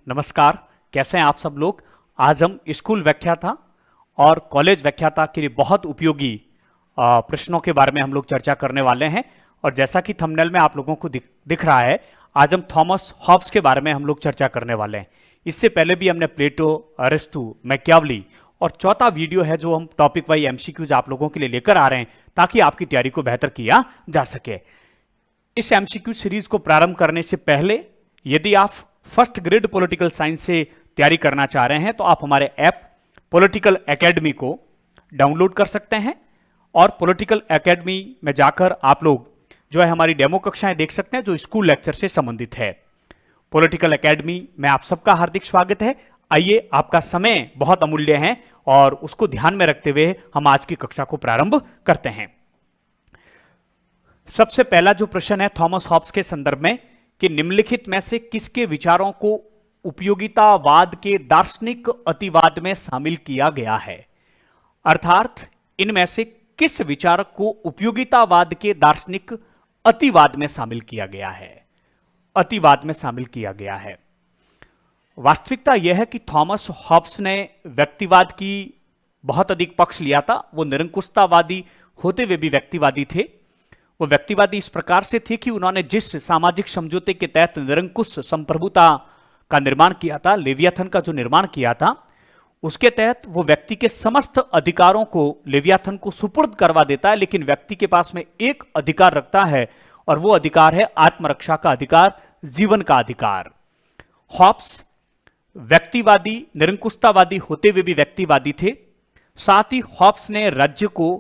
नमस्कार। कैसे हैं आप सब लोग। आज हम स्कूल व्याख्याता और कॉलेज व्याख्याता के लिए बहुत उपयोगी प्रश्नों के बारे में हम लोग चर्चा करने वाले हैं। और जैसा कि थंबनेल में आप लोगों को दिख रहा है, आज हम थॉमस हॉब्स के बारे में हम लोग चर्चा करने वाले हैं। इससे पहले भी हमने प्लेटो, अरिस्टो, मैकियावली और चौथा वीडियो है जो हम टॉपिक वाइज एमसीक्यूज आप लोगों के लिए लेकर आ रहे हैं ताकि आपकी तैयारी को बेहतर किया जा सके। इस एमसीक्यू सीरीज को प्रारंभ करने से पहले यदि आप फर्स्ट ग्रेड पॉलिटिकल साइंस से तैयारी करना चाह रहे हैं तो आप हमारे ऐप पॉलिटिकल एकेडमी को डाउनलोड कर सकते हैं और पॉलिटिकल एकेडमी में जाकर आप लोग जो है हमारी डेमो कक्षाएं देख सकते हैं जो स्कूल लेक्चर से संबंधित है। पॉलिटिकल एकेडमी में आप सबका हार्दिक स्वागत है। आइए, आपका समय बहुत अमूल्य है और उसको ध्यान में रखते हुए हम आज की कक्षा को प्रारंभ करते हैं। सबसे पहला जो प्रश्न है थॉमस हॉब्स के संदर्भ में कि निम्नलिखित में से किसके विचारों को उपयोगितावाद के दार्शनिक अतिवाद में शामिल किया गया है। अर्थात इनमें से किस विचारक को उपयोगितावाद के दार्शनिक अतिवाद में शामिल किया गया है। अतिवाद में शामिल किया गया है। वास्तविकता यह है कि थॉमस हॉब्स ने व्यक्तिवाद की बहुत अधिक पक्ष लिया था। वो निरंकुशतावादी होते हुए भी व्यक्तिवादी थे। वो व्यक्तिवादी इस प्रकार से थे कि उन्होंने जिस सामाजिक समझौते के तहत निरंकुश संप्रभुता का निर्माण किया था, लेवियाथन का जो निर्माण किया था, उसके तहत वो व्यक्ति के समस्त अधिकारों को लेवियाथन को सुपुर्द करवा देता है, लेकिन व्यक्ति के पास में एक अधिकार रखता है और वो अधिकार है आत्मरक्षा का अधिकार, जीवन का अधिकार। हॉब्स व्यक्तिवादी, निरंकुशतावादी होते हुए भी व्यक्तिवादी थे। साथ ही हॉब्स ने राज्य को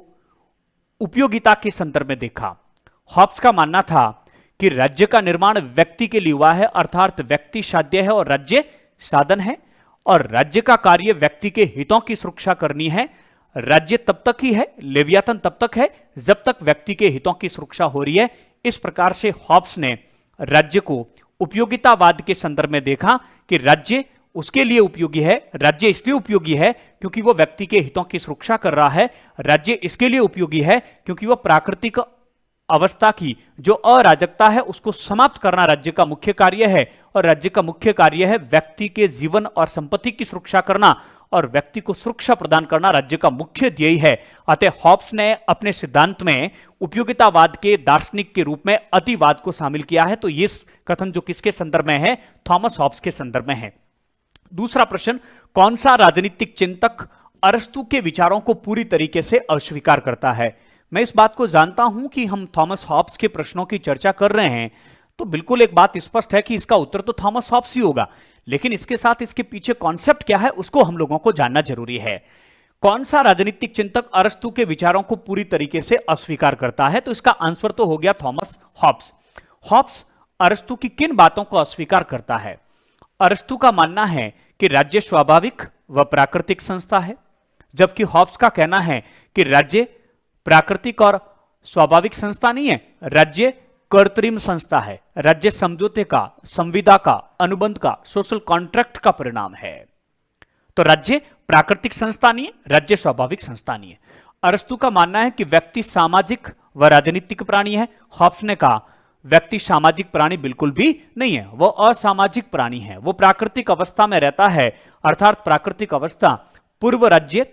उपयोगिता के संदर्भ में देखा। हॉब्स का मानना था कि राज्य का निर्माण व्यक्ति के लिए हुआ है, अर्थात व्यक्ति साध्य है और राज्य साधन है, और राज्य का कार्य व्यक्ति के हितों की सुरक्षा करनी है। राज्य तब तक ही है, लेवियाथन तब तक है जब तक व्यक्ति के हितों की सुरक्षा हो रही है। इस प्रकार से हॉब्स ने राज्य को उपयोगितावाद के संदर्भ में देखा कि राज्य उसके लिए उपयोगी है। राज्य इसलिए उपयोगी है क्योंकि वो व्यक्ति के हितों की सुरक्षा कर रहा है। राज्य इसके लिए उपयोगी है क्योंकि वो प्राकृतिक अवस्था की जो अराजकता है उसको समाप्त करना राज्य का मुख्य कार्य है, और राज्य का मुख्य कार्य है व्यक्ति के जीवन और संपत्ति की सुरक्षा करना, और व्यक्ति को सुरक्षा प्रदान करना राज्य का मुख्य ध्येय है। अतः हॉब्स ने अपने सिद्धांत में उपयोगितावाद के दार्शनिक के रूप में अतिवाद को शामिल किया है। तो ये कथन जो किसके संदर्भ में है, थॉमस हॉब्स के संदर्भ में है। दूसरा प्रश्न, कौन सा राजनीतिक चिंतक अरस्तु के विचारों को पूरी तरीके से अस्वीकार करता है। मैं इस बात को जानता हूं कि हम थॉमस हॉब्स के प्रश्नों की चर्चा कर रहे हैं तो बिल्कुल एक बात स्पष्ट है कि इसका उत्तर तो थॉमस हॉब्स ही होगा, लेकिन इसके साथ इसके पीछे कॉन्सेप्ट क्या है उसको हम लोगों को जानना जरूरी है। कौन सा राजनीतिक चिंतक अरस्तु के विचारों को पूरी तरीके से अस्वीकार करता है, तो इसका आंसर तो हो गया थॉमस हॉब्स। हॉब्स अरस्तु की किन बातों को अस्वीकार करता है। अरस्तु का मानना है कि राज्य स्वाभाविक व प्राकृतिक संस्था है, जबकि हॉब्स का कहना है कि राज्य प्राकृतिक और स्वाभाविक संस्था नहीं है, राज्य कृत्रिम संस्था है। राज्य समझौते का, संविदा का, अनुबंध का, सोशल कॉन्ट्रैक्ट का परिणाम है। तो राज्य प्राकृतिक संस्था नहीं है, राज्य स्वाभाविक संस्था नहीं है। अरस्तु का मानना है कि व्यक्ति सामाजिक व राजनीतिक प्राणी है। हॉब्स ने कहा व्यक्ति सामाजिक प्राणी बिल्कुल भी नहीं है, वो असामाजिक प्राणी है, वो प्राकृतिक अवस्था में रहता है। अर्थात प्राकृतिक अवस्था पूर्व राज्य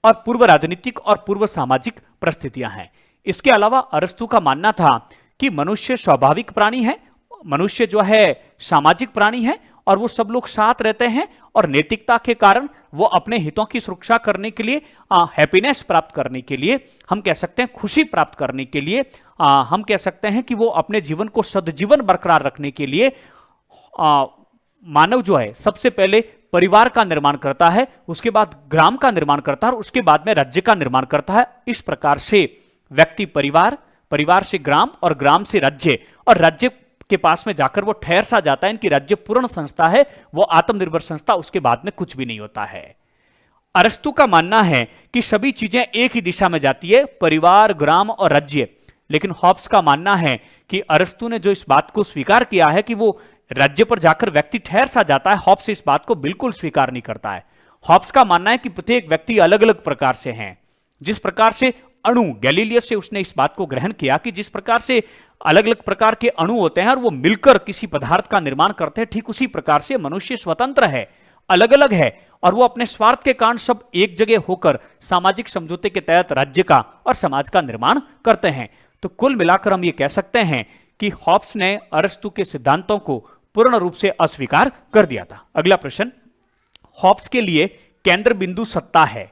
और पूर्व राजनीतिक और पूर्व सामाजिक परिस्थितियां हैं। इसके अलावा अरस्तु का मानना था कि मनुष्य स्वाभाविक प्राणी है, मनुष्य जो है सामाजिक प्राणी है, और वो सब लोग साथ रहते हैं, और नैतिकता के कारण वो अपने हितों की सुरक्षा करने के लिए, हैप्पीनेस प्राप्त करने के लिए, हम कह सकते हैं खुशी प्राप्त करने के लिए, हम कह सकते हैं कि वो अपने जीवन को सद्जीवन बरकरार रखने के लिए मानव जो है सबसे पहले परिवार का निर्माण करता है, उसके बाद ग्राम का निर्माण करता है, और उसके बाद में राज्य का निर्माण करता है। इस प्रकार से व्यक्ति परिवार, परिवार से ग्राम, और ग्राम से राज्य, और राज्य के पास में जाकर वो ठहर सा जाता है। इनकी राज्य पूर्ण संस्था है, वो आत्मनिर्भर संस्था, उसके बाद में कुछ भी नहीं होता है। अरस्तु का मानना है कि सभी चीजें एक ही दिशा में जाती है, परिवार, ग्राम और राज्य। लेकिन हॉब्स का मानना है कि अरस्तु ने जो इस बात को स्वीकार किया है कि वो राज्य पर जाकर व्यक्ति ठहर सा जाता है, हॉब्स इस बात को बिल्कुल स्वीकार नहीं करता है। हॉब्स का मानना है कि प्रत्येक व्यक्ति अलग अलग प्रकार से हैं। जिस प्रकार से अणु, गैलीलियस से उसने इस बात को ग्रहण किया कि जिस प्रकार से अलग अलग प्रकार के अणु होते हैं और वो मिलकर किसी पदार्थ का निर्माण करते हैं, ठीक उसी प्रकार से मनुष्य स्वतंत्र है, अलग अलग है, और वो अपने स्वार्थ के कारण सब एक जगह होकर सामाजिक समझौते के तहत राज्य का और समाज का निर्माण करते हैं। तो कुल मिलाकर हम ये कह सकते हैं कि हॉब्स ने अरस्तु के सिद्धांतों को पूर्ण रूप से अस्वीकार कर दिया था। अगला प्रश्न, हॉब्स के लिए केंद्र बिंदु सत्ता है,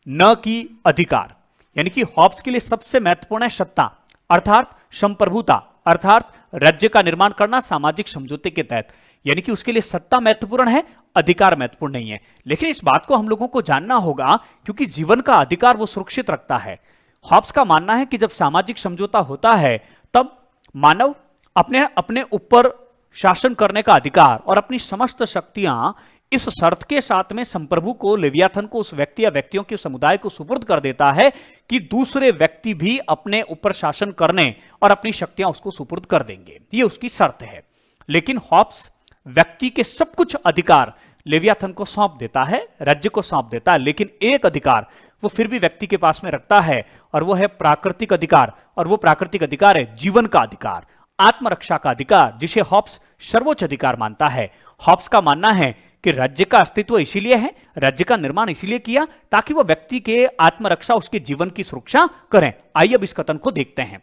न कि अधिकार। यानी कि हॉब्स के लिए सबसे महत्वपूर्ण है सत्ता, अर्थात संप्रभुता, अर्थात राज्य का निर्माण करना सामाजिक समझौते के तहत। यानी कि उसके लिए सत्ता महत्वपूर्ण है, अधिकार महत्वपूर्ण नहीं है। लेकिन इस बात को हम लोगों को जानना होगा, क्योंकि जीवन का अधिकार वो सुरक्षित रखता है। हॉब्स का मानना है कि जब सामाजिक समझौता होता है तब मानव अपने अपने ऊपर शासन करने का अधिकार और अपनी समस्त शक्तियां इस शर्त के साथ में संप्रभु को, लेवियाथन को, उस व्यक्ति या व्यक्तियों के समुदाय को सुपुर्द कर देता है कि दूसरे व्यक्ति भी अपने ऊपर शासन करने और अपनी शक्तियां उसको सुपुर्द कर देंगे। ये उसकी शर्त है। लेकिन हॉब्स व्यक्ति के सब कुछ अधिकार लेवियाथन को सौंप देता है, राज्य को सौंप देता है, लेकिन एक अधिकार वो फिर भी व्यक्ति के पास में रखता है, और वो है प्राकृतिक अधिकार। और वो प्राकृतिक अधिकार है जीवन का अधिकार, आत्मरक्षा का अधिकार, जिसे हॉब्स सर्वोच्च अधिकार मानता है। हॉब्स का मानना है कि राज्य का अस्तित्व इसीलिए है, राज्य का निर्माण इसीलिए किया ताकि वो व्यक्ति के आत्मरक्षा, उसके जीवन की सुरक्षा करें। आइए अब इस कथन को देखते हैं।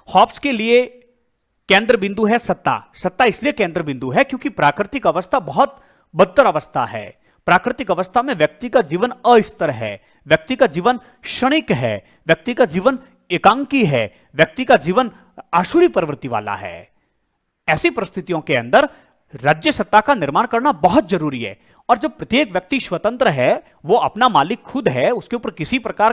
हॉब्स के लिए केंद्र बिंदु है सत्ता। सत्ता इसलिए केंद्र बिंदु है क्योंकि प्राकृतिक अवस्था बहुत बदतर अवस्था है। प्राकृतिक अवस्था में व्यक्ति का जीवन अस्थिर है, व्यक्ति का जीवन क्षणिक है, व्यक्ति का जीवन एकांकी है, व्यक्ति का जीवन आसुरी प्रवृत्ति वाला है। ऐसी परिस्थितियों के अंदर राज्य सत्ता का निर्माण करना बहुत जरूरी है। और जब प्रत्येक व्यक्ति स्वतंत्र है, वो अपना मालिक खुद है, उसके ऊपर किसी प्रकार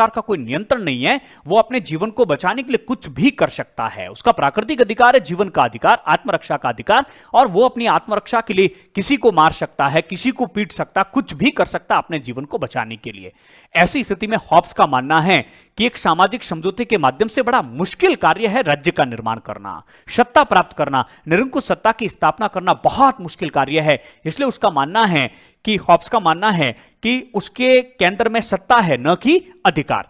का कोई नियंत्रण नहीं है, वो अपने जीवन को बचाने के लिए कुछ भी कर सकता है। उसका प्राकृतिक अधिकार है जीवन का अधिकार, आत्मरक्षा का अधिकार, और वो अपनी आत्मरक्षा के लिए किसी को मार सकता है, किसी को पीट सकता, कुछ भी कर सकता अपने जीवन को बचाने के लिए। ऐसी स्थिति में हॉब्स का मानना है कि एक सामाजिक समझौते के माध्यम से बड़ा मुश्किल कार्य है राज्य का निर्माण करना, सत्ता प्राप्त करना, निरंकुश सत्ता की स्थापना करना बहुत मुश्किल कार्य है। इसलिए उसका मानना है कि हॉब्स का मानना है कि उसके केंद्र में सत्ता है, न कि अधिकार।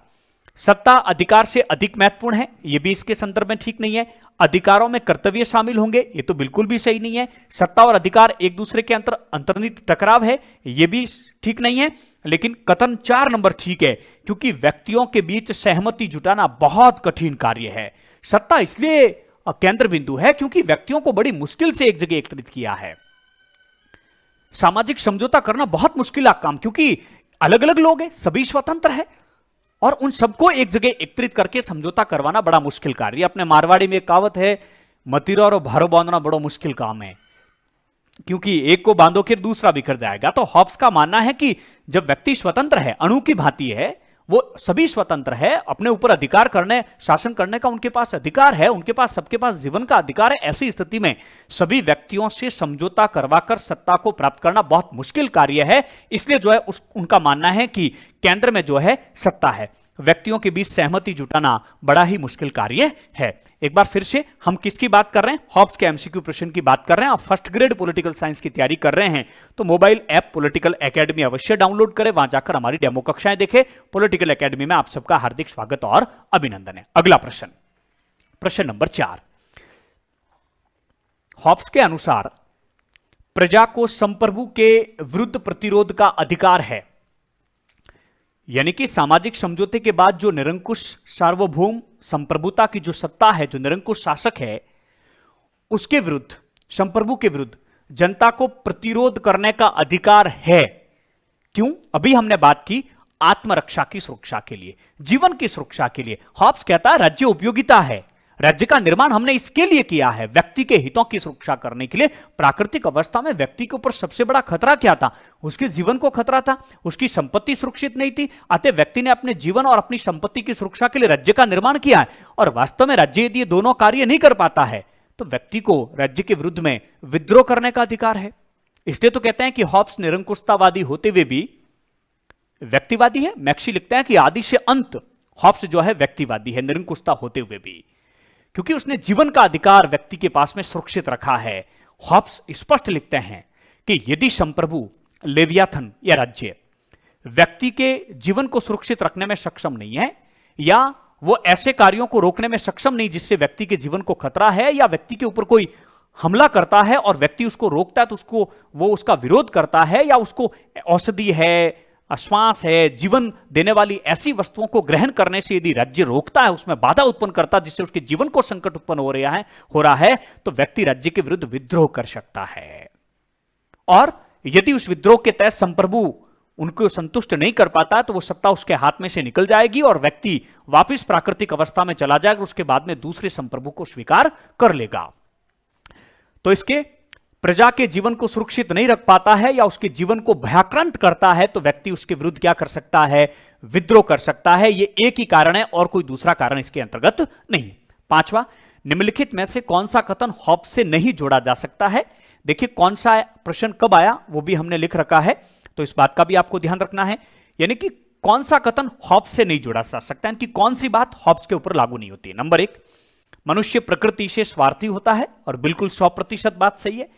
सत्ता अधिकार से अधिक महत्वपूर्ण है, यह भी इसके संदर्भ में ठीक नहीं है। अधिकारों में कर्तव्य शामिल होंगे, यह तो बिल्कुल भी सही नहीं है। सत्ता और अधिकार एक दूसरे के अंतर्निहित टकराव है, यह भी ठीक नहीं है। लेकिन कथन 4 नंबर ठीक है, क्योंकि व्यक्तियों के बीच सहमति जुटाना बहुत कठिन कार्य है। सत्ता इसलिए केंद्र बिंदु है क्योंकि व्यक्तियों को बड़ी मुश्किल से एक जगह एकत्रित किया है। सामाजिक समझौता करना बहुत मुश्किल काम, क्योंकि अलग अलग लोग हैं, सभी स्वतंत्र हैं, और उन सबको एक जगह एकत्रित करके समझौता करवाना बड़ा मुश्किल कार्य। अपने मारवाड़ी में एक कहावत है, मतीरा और भारो बांधना बड़ा मुश्किल काम है, क्योंकि एक को बांधो फिर दूसरा बिखर जाएगा। तो हॉब्स का मानना है कि जब व्यक्ति स्वतंत्र है, अणु की भांति है, वो सभी स्वतंत्र है, अपने ऊपर अधिकार करने, शासन करने का उनके पास अधिकार है, उनके पास, सबके पास जीवन का अधिकार है। ऐसी स्थिति में सभी व्यक्तियों से समझौता करवाकर सत्ता को प्राप्त करना बहुत मुश्किल कार्य है। इसलिए जो है उनका मानना है कि केंद्र में जो है सत्ता है, व्यक्तियों के बीच सहमति जुटाना बड़ा ही मुश्किल कार्य है। एक बार फिर से हम किसकी बात कर रहे हैं? हॉब्स के एमसीक्यू प्रश्न की बात कर रहे हैं। आप फर्स्ट ग्रेड पॉलिटिकल साइंस की तैयारी कर रहे हैं तो मोबाइल ऐप पॉलिटिकल एकेडमी अवश्य डाउनलोड करें, वहां जाकर हमारी डेमो कक्षाएं देखें। पॉलिटिकल एकेडमी में आप सबका हार्दिक स्वागत और अभिनंदन है। अगला प्रश्न, प्रश्न नंबर 4। हॉब्स के अनुसार प्रजा को संप्रभु के विरुद्ध प्रतिरोध का अधिकार है, यानी कि सामाजिक समझौते के बाद जो निरंकुश सार्वभौम संप्रभुता की जो सत्ता है, जो निरंकुश शासक है, उसके विरुद्ध, संप्रभु के विरुद्ध जनता को प्रतिरोध करने का अधिकार है। क्यों? अभी हमने बात की आत्मरक्षा की सुरक्षा के लिए, जीवन की सुरक्षा के लिए। हॉब्स कहता है राज्य उपयोगिता है, राज्य का निर्माण हमने इसके लिए किया है, व्यक्ति के हितों की सुरक्षा करने के लिए। प्राकृतिक अवस्था में व्यक्ति के ऊपर सबसे बड़ा खतरा क्या था? उसके जीवन को खतरा था, उसकी संपत्ति सुरक्षित नहीं थी। अतः व्यक्ति ने अपने जीवन और अपनी संपत्ति की सुरक्षा के लिए राज्य का निर्माण किया है। और वास्तव में राज्य यदि ये दोनों कार्य नहीं कर पाता है तो व्यक्ति को राज्य के विरुद्ध में विद्रोह करने का अधिकार है। इसलिए तो कहते हैं कि हॉब्स निरंकुशतावादी होते हुए भी व्यक्तिवादी है। मैक्सी लिखते हैं कि आदि से अंत हॉब्स जो है व्यक्तिवादी है, निरंकुशता होते हुए भी, क्योंकि उसने जीवन का अधिकार व्यक्ति के पास में सुरक्षित रखा है। हॉब्स स्पष्ट लिखते हैं कि यदि संप्रभु, लेवियाथन या राज्य व्यक्ति के जीवन को सुरक्षित रखने में सक्षम नहीं है, या वो ऐसे कार्यों को रोकने में सक्षम नहीं जिससे व्यक्ति के जीवन को खतरा है, या व्यक्ति के ऊपर कोई हमला करता है और व्यक्ति उसको रोकता है तो वो उसका विरोध करता है, या उसको औषधि है, श्वास है, जीवन देने वाली ऐसी वस्तुओं को ग्रहण करने से यदि राज्य रोकता है, उसमें बाधा उत्पन्न करता है जिससे उसके जीवन को संकट उत्पन्न हो रहा है, तो व्यक्ति राज्य के विरुद्ध विद्रोह कर सकता है। और यदि उस विद्रोह के तहत संप्रभु उनको संतुष्ट नहीं कर पाता तो वो सत्ता उसके हाथ में से निकल जाएगी और व्यक्ति वापस प्राकृतिक अवस्था में चला जाएगा, उसके बाद में दूसरे संप्रभु को स्वीकार कर लेगा। तो इसके प्रजा के जीवन को सुरक्षित नहीं रख पाता है या उसके जीवन को भयाक्रांत करता है तो व्यक्ति उसके विरुद्ध क्या कर सकता है? विद्रोह कर सकता है। यह एक ही कारण है और कोई दूसरा कारण इसके अंतर्गत नहीं। पांचवा, निम्नलिखित में से कौन सा कथन हॉब्स से नहीं जोड़ा जा सकता है? देखिए कौन सा प्रश्न कब आया वो भी हमने लिख रखा है, तो इस बात का भी आपको ध्यान रखना है। यानी कि कौन सा कथन हॉब्स से नहीं जोड़ा जा सकता है, कि कौन सी बात हॉब्स के ऊपर लागू नहीं होती है। नंबर 1, मनुष्य प्रकृति से स्वार्थी होता है, और बिल्कुल 100% बात सही है।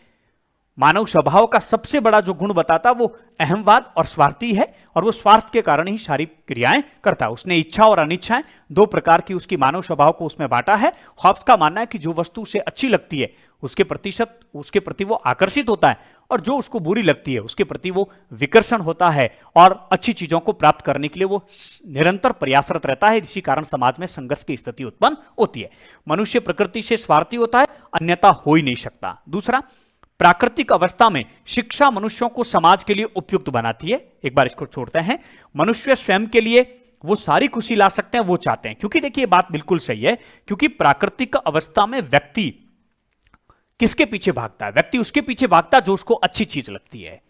मानव स्वभाव का सबसे बड़ा जो गुण बताता वो अहमवाद और स्वार्थी है, और वो स्वार्थ के कारण ही सारी क्रियाएं करता है। उसने इच्छा और अनिच्छाएं दो प्रकार की उसकी मानव स्वभाव को उसमें बांटा है। हॉब्स का मानना है कि जो वस्तु उसे अच्छी लगती है उसके प्रति वो आकर्षित होता है, और जो उसको बुरी लगती है उसके प्रति वो विकर्षण होता है, और अच्छी चीजों को प्राप्त करने के लिए वो निरंतर प्रयासरत रहता है। इसी कारण समाज में संघर्ष की स्थिति उत्पन्न होती है। मनुष्य प्रकृति से स्वार्थी होता है, अन्यथा हो ही नहीं सकता। दूसरा, प्राकृतिक अवस्था में शिक्षा मनुष्यों को समाज के लिए उपयुक्त बनाती है। एक बार इसको छोड़ते हैं। मनुष्य स्वयं के लिए वो सारी खुशी ला सकते हैं, वो चाहते हैं, क्योंकि देखिए बात बिल्कुल सही है, क्योंकि प्राकृतिक अवस्था में व्यक्ति किसके पीछे भागता है? व्यक्ति उसके पीछे भागता है जो उसको अच्छी चीज लगती है।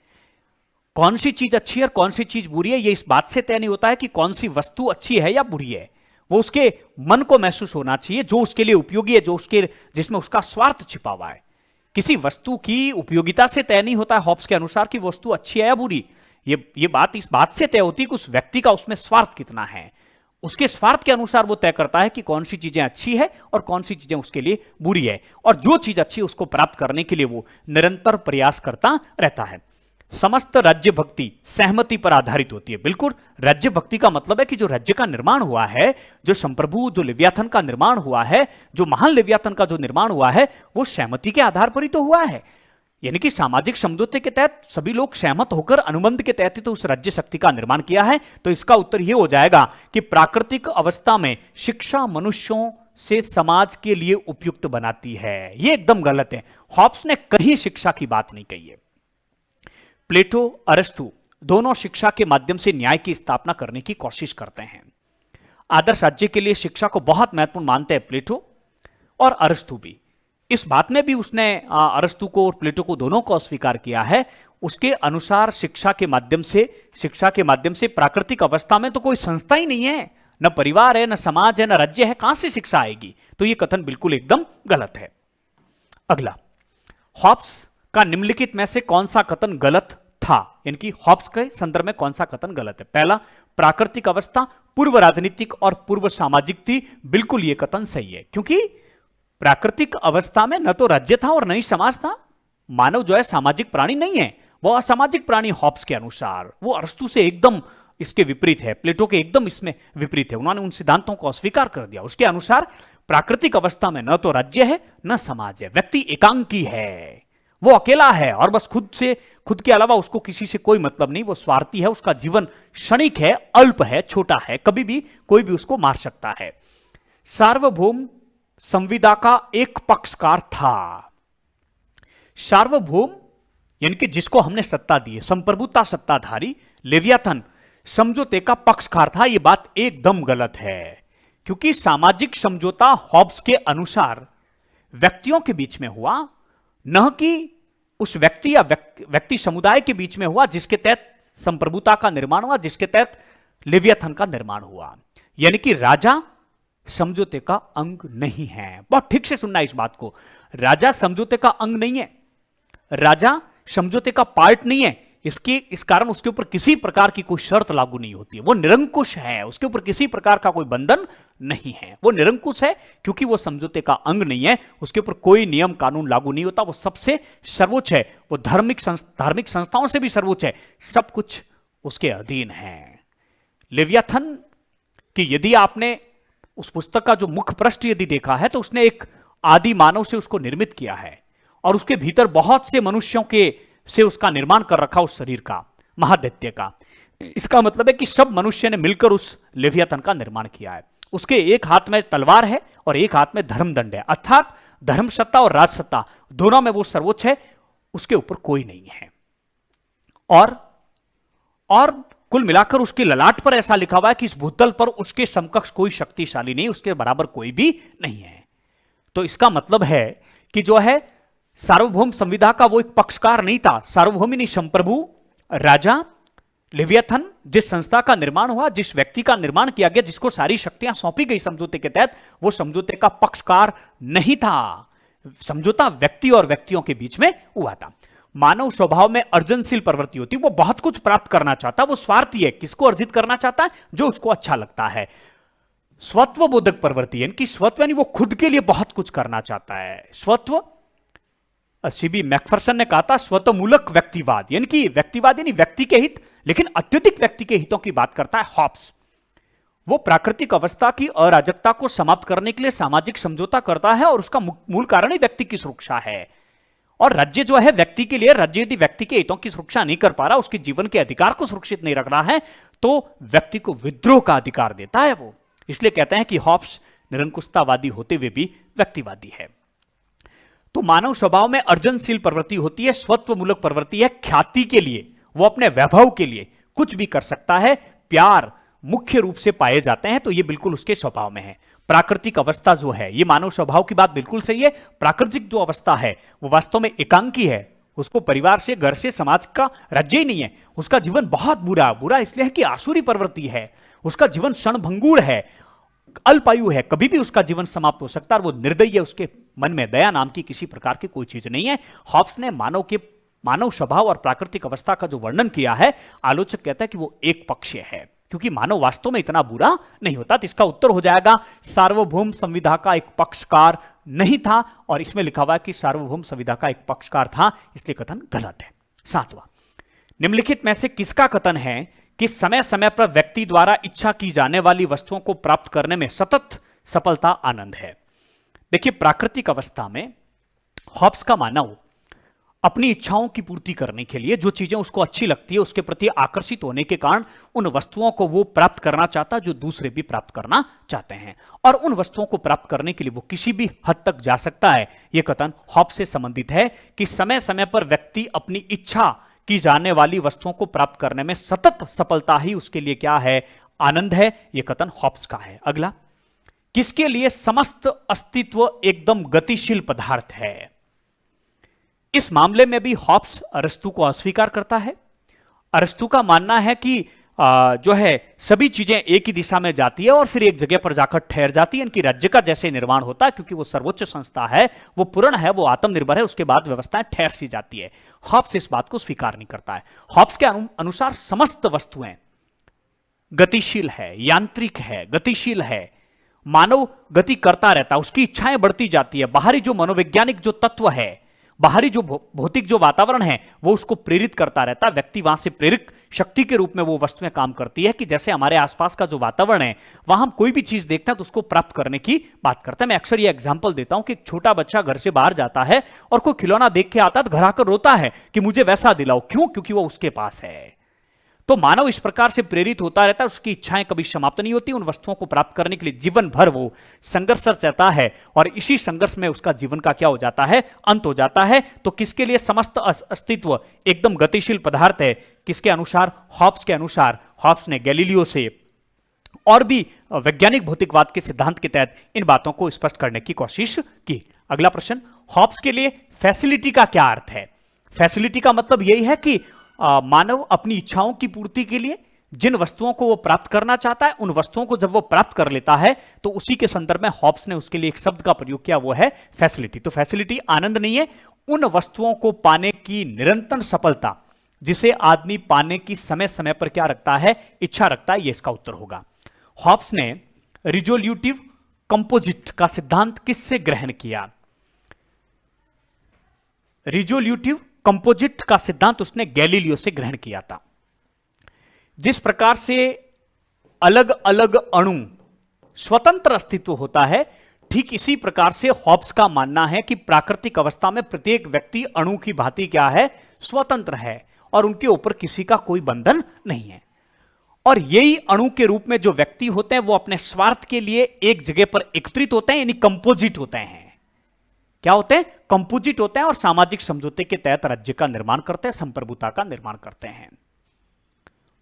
कौन सी चीज अच्छी है और कौन सी चीज बुरी है, यह इस बात से तय नहीं होता है कि कौन सी वस्तु अच्छी है या बुरी है। वो उसके मन को महसूस होना चाहिए, जो उसके लिए उपयोगी है, जिसमें उसका स्वार्थ छिपा हुआ है। किसी वस्तु की उपयोगिता से तय नहीं होता है हॉब्स के अनुसार कि वस्तु अच्छी है या बुरी। ये बात इस बात से तय होती है कि उस व्यक्ति का उसमें स्वार्थ कितना है। उसके स्वार्थ के अनुसार वो तय करता है कि कौन सी चीजें अच्छी है और कौन सी चीजें उसके लिए बुरी है, और जो चीज अच्छी है उसको प्राप्त करने के लिए वो निरंतर प्रयास करता रहता है। समस्त राज्य भक्ति सहमति पर आधारित होती है। बिल्कुल, राज्य भक्ति का मतलब है कि जो राज्य का निर्माण हुआ है, जो संप्रभु, जो लेवियाथन का निर्माण हुआ है, जो महान लेवियाथन का जो निर्माण हुआ है, वो सहमति के आधार पर ही तो हुआ है। यानी कि सामाजिक समझौते के तहत सभी लोग सहमत होकर अनुबंध के तहत ही तो उस राज्य शक्ति का निर्माण किया है। तो इसका उत्तर यह हो जाएगा कि प्राकृतिक अवस्था में शिक्षा मनुष्यों से समाज के लिए उपयुक्त बनाती है। यह एकदम गलत है। हॉब्स ने कहीं शिक्षा की बात नहीं कही है। प्लेटो, अरस्तु दोनों शिक्षा के माध्यम से न्याय की स्थापना करने की कोशिश करते हैं। आदर्श राज्य के लिए शिक्षा को बहुत महत्वपूर्ण मानते हैं प्लेटो और अरस्तु भी। इस बात में भी उसने अरस्तु को और प्लेटो को दोनों को अस्वीकार किया है। उसके अनुसार शिक्षा के माध्यम से प्राकृतिक अवस्था में तो कोई संस्था ही नहीं है, न परिवार है, न समाज है, न राज्य है, कहां से शिक्षा आएगी? तो यह कथन बिल्कुल एकदम गलत है। अगला, हॉब्स का निम्नलिखित में से कौन सा कथन गलत था? यानी हॉब्स के संदर्भ में कौन सा कथन गलत है? पहला, प्राकृतिक अवस्था पूर्व राजनीतिक और पूर्व सामाजिक थी। बिल्कुल यह कथन सही है, क्योंकि प्राकृतिक अवस्था में न तो राज्य था और न ही समाज था। मानव जो है सामाजिक प्राणी नहीं है, वह असामाजिक प्राणी हॉब्स के अनुसार। वो अरस्तु से एकदम इसके विपरीत है, प्लेटो के एकदम इसमें विपरीत है। उन्होंने उन सिद्धांतों को अस्वीकार कर दिया। उसके अनुसार प्राकृतिक अवस्था में न तो राज्य है न समाज है, व्यक्ति एकांकी है, वो अकेला है और बस खुद के अलावा उसको किसी से कोई मतलब नहीं। वो स्वार्थी है, उसका जीवन क्षणिक है, अल्प है, छोटा है, कभी भी कोई भी उसको मार सकता है। सार्वभौम संविदा का एक पक्षकार था। सार्वभौम यानी कि जिसको हमने सत्ता दी है, संप्रभुता सत्ताधारी लेवियाथन समझौते का पक्षकार था। यह बात एकदम गलत है, क्योंकि सामाजिक समझौता हॉब्स के अनुसार व्यक्तियों के बीच में हुआ, न कि उस व्यक्ति या व्यक्ति समुदाय के बीच में हुआ जिसके तहत संप्रभुता का निर्माण हुआ, जिसके तहत लेवियाथन का निर्माण हुआ। यानी कि राजा समझौते का अंग नहीं है। बहुत ठीक से सुनना इस बात को, राजा समझौते का अंग नहीं है, राजा समझौते का पार्ट नहीं है। इस कारण उसके ऊपर किसी प्रकार की कोई शर्त लागू नहीं होती है। वो निरंकुश है, उसके ऊपर किसी प्रकार का कोई बंधन नहीं है। वो निरंकुश है क्योंकि वो समझौते का अंग नहीं है। उसके ऊपर कोई नियम कानून लागू नहीं होता। वो सबसे सर्वोच्च है, वो धार्मिक संस्थाओं से भी सर्वोच्च है, सब कुछ उसके अधीन है। लेवियाथन कि यदि आपने उस पुस्तक का जो मुख्य पृष्ठ यदि देखा है तो उसने एक आदि मानव से उसको निर्मित किया है और उसके भीतर बहुत से मनुष्यों के से उसका निर्माण कर रखा उस शरीर का, महादैत्य का। इसका मतलब है कि सब मनुष्य ने मिलकर उस लेवियाथन का निर्माण किया है। उसके एक हाथ में तलवार है और एक हाथ में धर्मदंड है, अर्थात धर्म सत्ता और राज सत्ता दोनों में वो सर्वोच्च है, उसके ऊपर कोई नहीं है। और कुल मिलाकर उसके ललाट पर ऐसा लिखा हुआ है कि इस भूतल पर उसके समकक्ष कोई शक्तिशाली नहीं, उसके बराबर कोई भी नहीं है। तो इसका मतलब है कि जो है सार्वभौम संविदा का वो एक पक्षकार नहीं था, सार्वभौमिनी संप्रभु राजा लेवियाथन जिस संस्था का निर्माण हुआ, जिस व्यक्ति का निर्माण किया गया, जिसको सारी शक्तियां सौंपी गई समझौते के तहत, वो समझौते का पक्षकार नहीं था। समझौता व्यक्ति और व्यक्तियों के बीच में हुआ था। मानव स्वभाव में अर्जनशील प्रवृत्ति होती है, वो बहुत कुछ प्राप्त करना चाहता है, वो स्वार्थी है, किसको अर्जित करना चाहता है, जो उसको अच्छा लगता है। स्वत्व बोधक प्रवृत्ति यानी कि स्वत्व यानी वो खुद के लिए बहुत कुछ करना चाहता है। स्वत्व, सीबी मैकफरसन ने कहा था स्वतमूलक व्यक्तिवाद, यानी कि व्यक्तिवाद यानी व्यक्ति के हित, लेकिन अत्यधिक व्यक्ति के हितों की बात करता है हॉब्स। वो प्राकृतिक अवस्था की अराजकता को समाप्त करने के लिए सामाजिक समझौता करता है और उसका मूल कारण ही व्यक्ति की सुरक्षा है। और राज्य जो है व्यक्ति के लिए, राज्य यदि व्यक्ति के हितों की सुरक्षा नहीं कर पा रहा, उसके जीवन के अधिकार को सुरक्षित नहीं रख रहा है, तो व्यक्ति को विद्रोह का अधिकार देता है वो। इसलिए कहते हैं कि हॉब्स निरंकुशतावादी होते हुए भी व्यक्तिवादी है। तो मानव स्वभाव में अर्जनशील प्रवृत्ति होती है, स्वत्वमूलक प्रवृत्ति है, ख्याति के लिए, वो अपने वैभव के लिए कुछ भी कर सकता है। प्यार मुख्य रूप से पाए जाते हैं, तो ये बिल्कुल उसके स्वभाव में है। प्राकृतिक अवस्था जो है, ये मानव स्वभाव की बात बिल्कुल सही है। प्राकृतिक जो अवस्था है वो वास्तव में एकांकी है, उसको परिवार से, घर से, समाज का राज्य ही नहीं है। उसका जीवन बहुत बुरा इसलिए है कि आसुरी प्रवृत्ति है, उसका जीवन क्षणभंगुर है, अल्पायु है, कभी भी उसका जीवन समाप्त हो सकता है। वो निर्दयी है, उसके मन में दया नाम की किसी प्रकार की कोई चीज नहीं है। हॉब्स ने मानव स्वभाव और प्राकृतिक अवस्था का जो वर्णन किया है, आलोचक कहता है कि वो एक पक्षीय है, क्योंकि मानव वास्तव में इतना बुरा नहीं होता। तो इसका उत्तर हो जाएगा सार्वभौम संविदा का एक पक्षकार नहीं था, और इसमें लिखा हुआ है कि सार्वभौम संविदा का एक पक्षकार था, इसलिए कथन गलत है। 7वां, निम्नलिखित में से किसका कथन है कि समय समय पर व्यक्ति द्वारा इच्छा की जाने वाली वस्तुओं को प्राप्त करने में सतत सफलता आनंद है? देखिए, प्राकृतिक अवस्था में हॉब्स का मानव अपनी इच्छाओं की पूर्ति करने के लिए जो चीजें उसको अच्छी लगती है, उसके प्रति आकर्षित होने के कारण उन वस्तुओं को वो प्राप्त करना चाहता जो दूसरे भी प्राप्त करना चाहते हैं, और उन वस्तुओं को प्राप्त करने के लिए वो किसी भी हद तक जा सकता है। यह कथन हॉब्स से संबंधित है कि समय समय पर व्यक्ति अपनी इच्छा की जाने वाली वस्तुओं को प्राप्त करने में सतत सफलता ही उसके लिए क्या है? आनंद है। यह कथन हॉब्स का है। अगला, किसके लिए समस्त अस्तित्व एकदम गतिशील पदार्थ है? इस मामले में भी हॉब्स अरस्तु को अस्वीकार करता है। अरस्तु का मानना है कि जो है सभी चीजें एक ही दिशा में जाती है और फिर एक जगह पर जाकर ठहर जाती है। इनकी राज्य का जैसे निर्माण होता है, क्योंकि वो सर्वोच्च संस्था है, वो पूर्ण है, वो आत्मनिर्भर है, उसके बाद व्यवस्थाएं ठहर सी जाती है। हॉब्स इस बात को स्वीकार नहीं करता है। हॉब्स के अनुसार समस्त वस्तुएं गतिशील है, यांत्रिक है, गतिशील है। मानव गति करता रहता है, उसकी इच्छाएं बढ़ती जाती है। बाहरी जो मनोवैज्ञानिक जो तत्व है, बाहरी जो भौतिक जो वातावरण है, वो उसको प्रेरित करता रहता है। व्यक्ति वहां से प्रेरक शक्ति के रूप में वो वस्तुएं काम करती है कि जैसे हमारे आसपास का जो वातावरण है, वहां हम कोई भी चीज देखते हैं तो उसको प्राप्त करने की बात करते हैं। मैं अक्सर ये एग्जांपल देता हूं कि एक छोटा बच्चा घर से बाहर जाता है और कोई खिलौना देख के आता है तो घर आकर रोता है कि मुझे वैसा दिलाओ। क्यों? क्योंकि वो उसके पास है। तो मानव इस प्रकार से प्रेरित होता रहता है, उसकी इच्छाएं कभी समाप्त नहीं होती। उन वस्तुओं को प्राप्त करने के लिए जीवन भर वो संघर्ष रहता है, और इसी संघर्ष में उसका जीवन का क्या हो जाता है? अंत हो जाता है। तो किसके लिए समस्त अस्तित्व एकदम गतिशील पदार्थ है? किसके अनुसार? हॉब्स के अनुसार। हॉब्स ने गैलीलियो से और भी वैज्ञानिक भौतिकवाद के सिद्धांत के तहत इन बातों को स्पष्ट करने की कोशिश की। अगला प्रश्न, हॉब्स के लिए फैसिलिटी का क्या अर्थ है? फैसिलिटी का मतलब यही है कि मानव अपनी इच्छाओं की पूर्ति के लिए जिन वस्तुओं को वो प्राप्त करना चाहता है, उन वस्तुओं को जब वो प्राप्त कर लेता है तो उसी के संदर्भ में हॉब्स ने उसके लिए एक शब्द का प्रयोग किया, वो है फैसिलिटी। तो फैसिलिटी आनंद नहीं है, उन वस्तुओं को पाने की निरंतर सफलता जिसे आदमी पाने की समय समय पर क्या रखता है? इच्छा रखता है। ये इसका उत्तर होगा। हॉब्स ने रिजोल्यूटिव कंपोजिट का सिद्धांत किससे ग्रहण किया? रिजोल्यूटिव कंपोजिट का सिद्धांत उसने गैलीलियो से ग्रहण किया था। जिस प्रकार से अलग अलग अणु स्वतंत्र अस्तित्व होता है, ठीक इसी प्रकार से हॉब्स का मानना है कि प्राकृतिक अवस्था में प्रत्येक व्यक्ति अणु की भांति क्या है, स्वतंत्र है और उनके ऊपर किसी का कोई बंधन नहीं है। और यही अणु के रूप में जो व्यक्ति होते हैं वो अपने स्वार्थ के लिए एक जगह पर एकत्रित होते हैं, यानी कंपोजिट होते हैं। क्या होते हैं? कंपोजिट होते हैं और सामाजिक समझौते के तहत राज्य का निर्माण करते हैं, संप्रभुता का निर्माण करते हैं।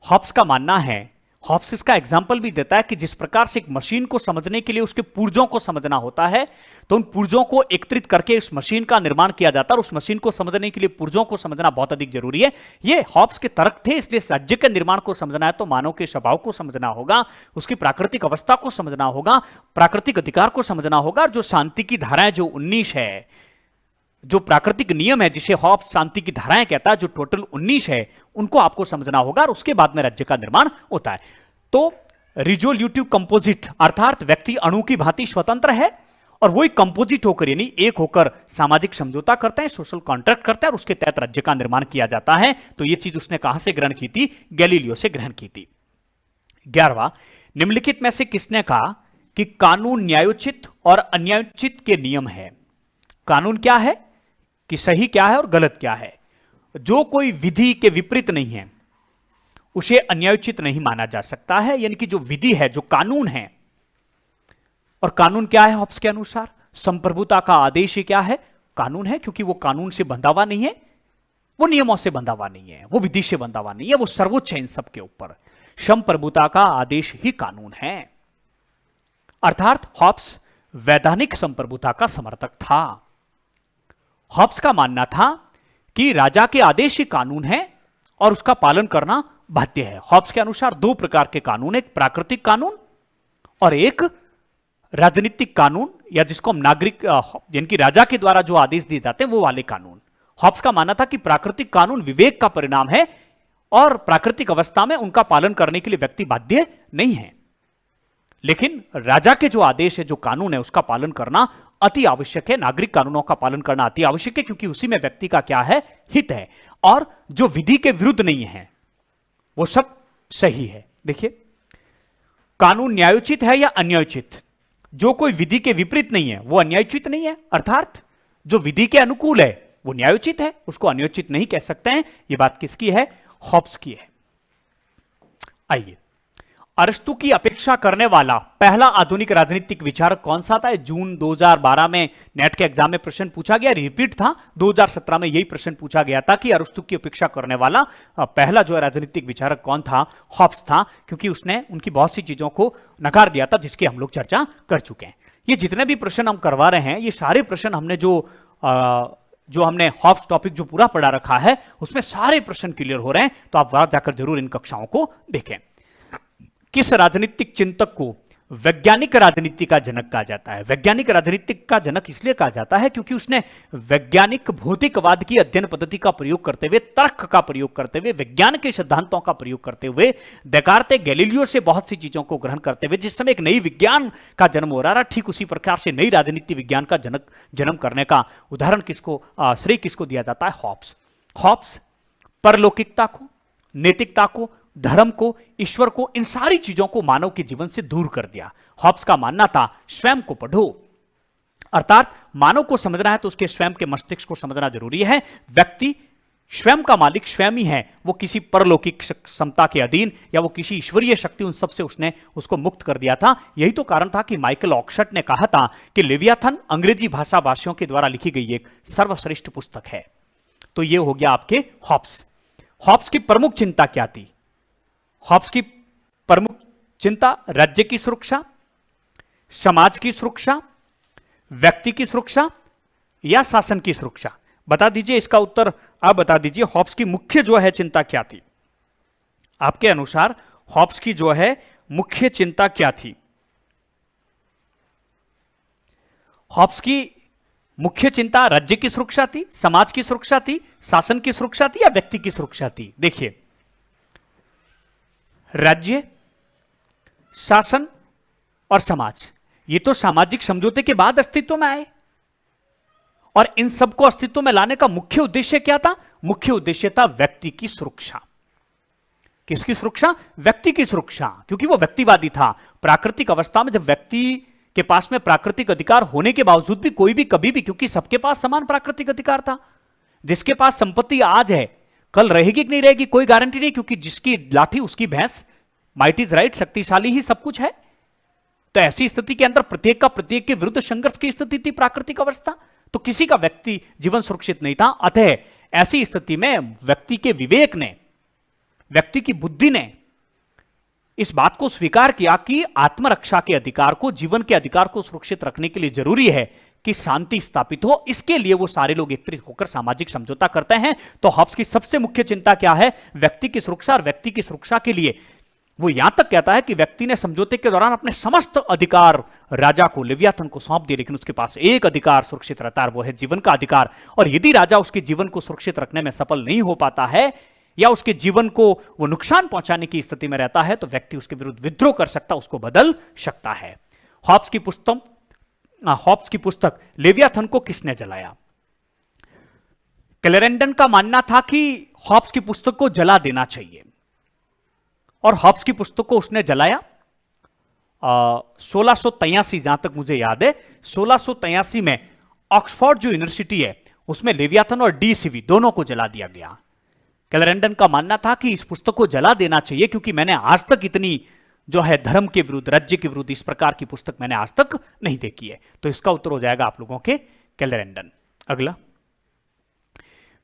हॉब्स का मानना है, हॉब्स इसका एग्जाम्पल भी देता है कि जिस प्रकार से एक मशीन को समझने के लिए उसके पुर्जों को समझना होता है, तो उन पुर्जों को एकत्रित करके उस मशीन का निर्माण किया जाता है, और उस मशीन को समझने के लिए पुर्जों को समझना बहुत अधिक जरूरी है। ये हॉब्स के तर्क थे। इसलिए राज्य के निर्माण को समझना है तो मानव के स्वभाव को समझना होगा, उसकी प्राकृतिक अवस्था को समझना होगा, प्राकृतिक अधिकार को समझना होगा, और जो शांति की धाराएं जो 19 है, जो प्राकृतिक नियम है जिसे हॉब्स शांति की धाराएं कहता है, जो टोटल 19 है, उनको आपको समझना होगा, और उसके बाद में राज्य का निर्माण होता है। तो रिजोल्यूटिव कंपोजिट अर्थात व्यक्ति अणु की भांति स्वतंत्र है और वही कंपोजिट होकर यानी एक होकर सामाजिक समझौता करते हैं, सोशल कॉन्ट्रैक्ट करते हैं, और उसके तहत राज्य का निर्माण किया जाता है। तो यह चीज उसने कहां से ग्रहण की थी? गैलीलियो से ग्रहण की थी। 11वां, निम्नलिखित में से किसने कहा कि कानून न्यायोचित और अन्यायोचित के नियम है? कानून क्या है कि सही क्या है और गलत क्या है? जो कोई विधि के विपरीत नहीं है उसे अन्यायोचित नहीं माना जा सकता है, यानी कि जो विधि है, जो कानून है, और कानून क्या है हॉब्स के अनुसार? संप्रभुता का आदेश ही क्या है? कानून है, क्योंकि वो कानून से बंधा हुआ नहीं है, वो नियमों से बंधा हुआ नहीं है, वो विधि से बंधा हुआ नहीं है, वो सर्वोच्च है इन सबके ऊपर। संप्रभुता का आदेश ही कानून है। अर्थात हॉब्स वैधानिक संप्रभुता का समर्थक था। हॉब्स का मानना था कि राजा के आदेश ही कानून है और उसका पालन करना बाध्य है। हॉब्स के अनुसार दो प्रकार के कानून, एक प्राकृतिक कानून और एक राजनीतिक कानून, या जिसको हम नागरिक यानी कि राजा के द्वारा जो आदेश दिए जाते हैं वो वाले कानून। हॉब्स का मानना था कि प्राकृतिक कानून विवेक का परिणाम है और प्राकृतिक अवस्था में उनका पालन करने के लिए व्यक्ति बाध्य नहीं है, लेकिन राजा के जो आदेश है, जो कानून है, उसका पालन करना अति आवश्यक है। नागरिक कानूनों का पालन करना अति आवश्यक है, क्योंकि उसी में व्यक्ति का क्या है? हित है। और जो विधि के विरुद्ध नहीं है वो सब सही है। देखिए, कानून न्यायोचित है या अन्यायोचित? जो कोई विधि के विपरीत नहीं है वो अन्यायोचित नहीं है, अर्थात जो विधि के अनुकूल है वो न्यायोचित है, उसको अन्यायोचित नहीं कह सकते हैं। ये बात किसकी है? हॉब्स की है। आइए, अरस्तु की अपेक्षा करने वाला पहला आधुनिक राजनीतिक विचारक कौन सा था? जून 2012 में नेट के एग्जाम में प्रश्न पूछा गया, रिपीट था। 2017 में यही प्रश्न पूछा गया था कि अरस्तु की अपेक्षा करने वाला पहला जो है राजनीतिक विचारक कौन था? हॉब्स था, क्योंकि उसने उनकी बहुत सी चीजों को नकार दिया था, जिसकी हम लोग चर्चा कर चुके हैं। ये जितने भी प्रश्न हम करवा रहे हैं, ये सारे प्रश्न हमने जो हमने हॉब्स टॉपिक जो पूरा पढ़ा रखा है उसमें सारे प्रश्न क्लियर हो रहे हैं। तो आप वहां जाकर जरूर इन कक्षाओं को देखें। किस राजनीतिक चिंतक को वैज्ञानिक राजनीति का जनक कहा जाता है? वैज्ञानिक राजनीति का जनक इसलिए कहा जाता है क्योंकि उसने वैज्ञानिक भौतिकवाद की अध्ययन पद्धति का प्रयोग करते हुए, तर्क का प्रयोग करते हुए, विज्ञान के सिद्धांतों का प्रयोग करते हुए, डेकार्ते, गैलीलियो से बहुत सी चीजों को ग्रहण करते हुए जिस समय एक नई विज्ञान का जन्म हो रहा था, ठीक उसी प्रकार से नई राजनीति विज्ञान का जन्म करने का उदाहरण किसको, श्रेय किसको दिया जाता है? हॉब्स। हॉब्स परलौकिकता को, नैतिकता को, धर्म को, ईश्वर को, इन सारी चीजों को मानव के जीवन से दूर कर दिया। हॉब्स का मानना था स्वयं को पढ़ो, अर्थात मानव को समझना है तो उसके स्वयं के मस्तिष्क को समझना जरूरी है। व्यक्ति स्वयं का मालिक स्वयं ही है, वो किसी परलौकिक क्षमता के अधीन या वो किसी ईश्वरीय शक्ति, उन सबसे उसने उसको मुक्त कर दिया था। यही तो कारण था कि माइकल ऑक्सफोर्ड ने कहा था कि लेवियाथन अंग्रेजी भाषा भाषियों के द्वारा लिखी गई एक सर्वश्रेष्ठ पुस्तक है। तो ये हो गया आपके हॉब्स। हॉब्स की प्रमुख चिंता क्या थी? हॉब्स की प्रमुख चिंता राज्य की सुरक्षा, समाज की सुरक्षा, व्यक्ति की सुरक्षा या शासन की सुरक्षा? बता दीजिए, इसका उत्तर आप बता दीजिए। हॉब्स की मुख्य जो है चिंता क्या थी आपके अनुसार? हॉब्स की जो है मुख्य चिंता क्या थी? हॉब्स की मुख्य चिंता राज्य की सुरक्षा थी, समाज की सुरक्षा थी, शासन की सुरक्षा थी या व्यक्ति की सुरक्षा थी? देखिए, राज्य, शासन और समाज, ये तो सामाजिक समझौते के बाद अस्तित्व में आए, और इन सबको अस्तित्व में लाने का मुख्य उद्देश्य क्या था? मुख्य उद्देश्य था व्यक्ति की सुरक्षा। किसकी सुरक्षा? व्यक्ति की सुरक्षा, क्योंकि वो व्यक्तिवादी था। प्राकृतिक अवस्था में जब व्यक्ति के पास में प्राकृतिक अधिकार होने के बावजूद भी कोई भी कभी भी, क्योंकि सबके पास समान प्राकृतिक अधिकार था, जिसके पास संपत्ति आज है कल रहेगी कि नहीं रहेगी कोई गारंटी नहीं, क्योंकि जिसकी लाठी उसकी भैंस, माइट इज राइट, शक्तिशाली ही सब कुछ है। तो ऐसी स्थिति के अंदर प्रत्येक का प्रत्येक के विरुद्ध संघर्ष की स्थिति थी प्राकृतिक अवस्था, तो किसी का व्यक्ति जीवन सुरक्षित नहीं था। अतः ऐसी स्थिति में व्यक्ति के विवेक ने, व्यक्ति की बुद्धि ने इस बात को स्वीकार किया कि आत्मरक्षा के अधिकार को, जीवन के अधिकार को सुरक्षित रखने के लिए जरूरी है कि शांति स्थापित हो। इसके लिए वो सारे लोग एकत्रित होकर सामाजिक समझौता करते हैं। तो हॉब्स की सबसे मुख्य चिंता क्या है? व्यक्ति की सुरक्षा, और व्यक्ति की सुरक्षा के लिए वो यहां तक कहता है कि व्यक्ति ने समझौते के दौरान अपने समस्त अधिकार राजा को, लेवियाथन को सौंप दिए, लेकिन उसके पास एक अधिकार सुरक्षित रहता है, वो है जीवन का अधिकार। और यदि राजा उसके जीवन को सुरक्षित रखने में सफल नहीं हो पाता है या उसके जीवन को वो नुकसान पहुंचाने की स्थिति में रहता है, तो व्यक्ति उसके विरुद्ध विद्रोह कर सकता, उसको बदल सकता है। हॉब्स की पुस्तक लेवियाथन को किसने जलाया? क्लेरेंडन का मानना था कि हॉब्स की पुस्तक को जला देना चाहिए, और हॉब्स की पुस्तक को उसने जलाया 1683, जहां तक मुझे याद है 1683 में ऑक्सफोर्ड जो यूनिवर्सिटी है उसमें लेवियाथन और डीसीवी दोनों को जला दिया गया। क्लेरेंडन का मानना था कि इस पुस्तक को जला देना चाहिए, क्योंकि मैंने आज तक इतनी जो है धर्म के विरुद्ध, राज्य के विरुद्ध इस प्रकार की पुस्तक मैंने आज तक नहीं देखी है। तो इसका उत्तर हो जाएगा आप लोगों के क्लेरेंडन। अगला,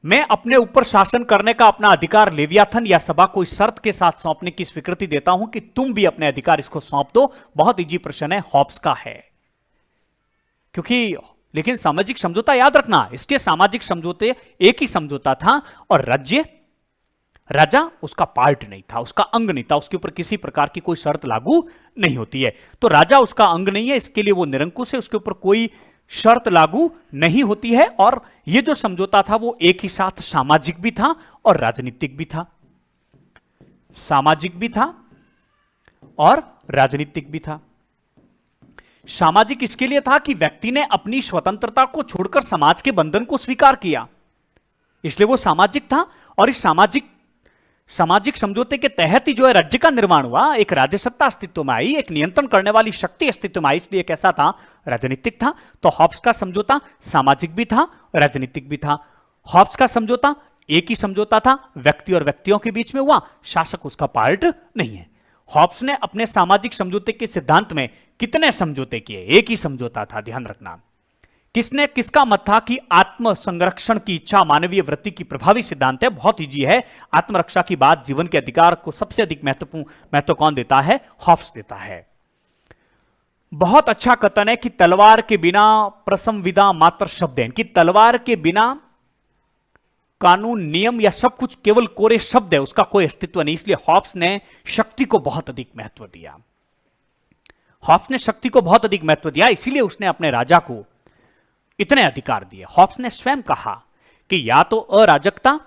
मैं अपने ऊपर शासन करने का अपना अधिकार लेवियाथन या सभा को इस शर्त के साथ सौंपने की स्वीकृति देता हूं कि तुम भी अपने अधिकार इसको सौंप दो। बहुत इजी प्रश्न है, हॉब्स का है, क्योंकि लेकिन सामाजिक समझौता याद रखना, इसके सामाजिक समझौते एक ही समझौता था, और राजा उसका पार्ट नहीं था, उसका अंग नहीं था, उसके ऊपर किसी प्रकार की कोई शर्त लागू नहीं होती है। तो राजा उसका अंग नहीं है, इसके लिए वो निरंकुश है, उसके ऊपर कोई शर्त लागू नहीं होती है। और यह जो समझौता था वो एक ही साथ सामाजिक भी था और राजनीतिक भी था, सामाजिक भी था और राजनीतिक भी था। सामाजिक इसके लिए था कि व्यक्ति ने अपनी स्वतंत्रता को छोड़कर समाज के बंधन को स्वीकार किया, इसलिए वो सामाजिक था। और इस सामाजिक समझौते के तहत ही जो है राज्य का निर्माण हुआ, एक राज्य सत्ता अस्तित्व में आई, एक नियंत्रण करने वाली शक्ति अस्तित्व में आई, इसलिए कैसा था? राजनीतिक था। तो हॉब्स का समझौता सामाजिक भी था, राजनीतिक भी था। हॉब्स का समझौता एक ही समझौता था, व्यक्ति और व्यक्तियों के बीच में हुआ, शासक उसका पार्ट नहीं है। हॉब्स ने अपने सामाजिक समझौते के सिद्धांत में कितने समझौते किए? एक ही समझौता था, ध्यान रखना। किसका मत था कि आत्म संरक्षण की इच्छा मानवीय वृत्ति की प्रभावी सिद्धांत है? बहुत इजी है, आत्मरक्षा की बात, जीवन के अधिकार को सबसे अधिक महत्व कौन देता है? हॉब्स देता है। बहुत अच्छा कथन है कि तलवार के बिना प्रसंविदा मात्र शब्द है, कि तलवार के बिना कानून, नियम या सब कुछ केवल कोरे शब्द है, उसका कोई अस्तित्व नहीं। इसलिए हॉब्स ने शक्ति को बहुत अधिक महत्व दिया। हॉब्स ने शक्ति को बहुत अधिक महत्व दिया, इसीलिए उसने अपने राजा को इतने अधिकार दिए। हॉब्स ने स्वयं कहा कि या तो अराजकता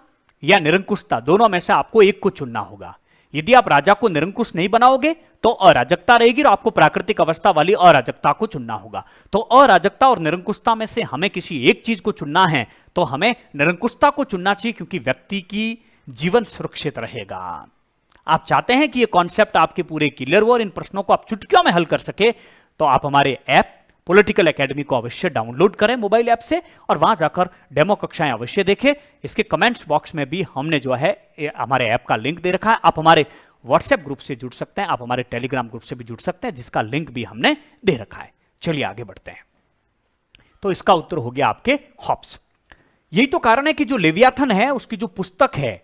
या निरंकुशता, दोनों में से आपको एक को चुनना होगा। यदि आप राजा को निरंकुश नहीं बनाओगे तो अराजकता रहेगी, और आपको प्राकृतिक अवस्था वाली अराजकता को चुनना होगा। तो अराजकता और निरंकुशता में से हमें किसी एक चीज को चुनना है, तो हमें निरंकुशता को चुनना चाहिए, क्योंकि व्यक्ति की जीवन सुरक्षित रहेगा। आप चाहते हैं कि यह कॉन्सेप्ट आपके पूरे क्लियर हो और इन प्रश्नों को आप चुटकियों में हल कर सके, तो आप हमारे ऐप पॉलिटिकल एकेडमी को अवश्य डाउनलोड करें मोबाइल ऐप से, और वहां जाकर डेमो कक्षाएं अवश्य देखें। इसके कमेंट्स बॉक्स में भी हमने जो है हमारे ऐप का लिंक दे रखा है। आप हमारे व्हाट्सएप ग्रुप से जुड़ सकते हैं, आप हमारे टेलीग्राम ग्रुप से भी जुड़ सकते हैं, जिसका लिंक भी हमने दे रखा है। चलिए आगे बढ़ते हैं। तो इसका उत्तर हो गया आपके हॉब्स। यही तो कारण है कि जो लेवियाथन है उसकी जो पुस्तक है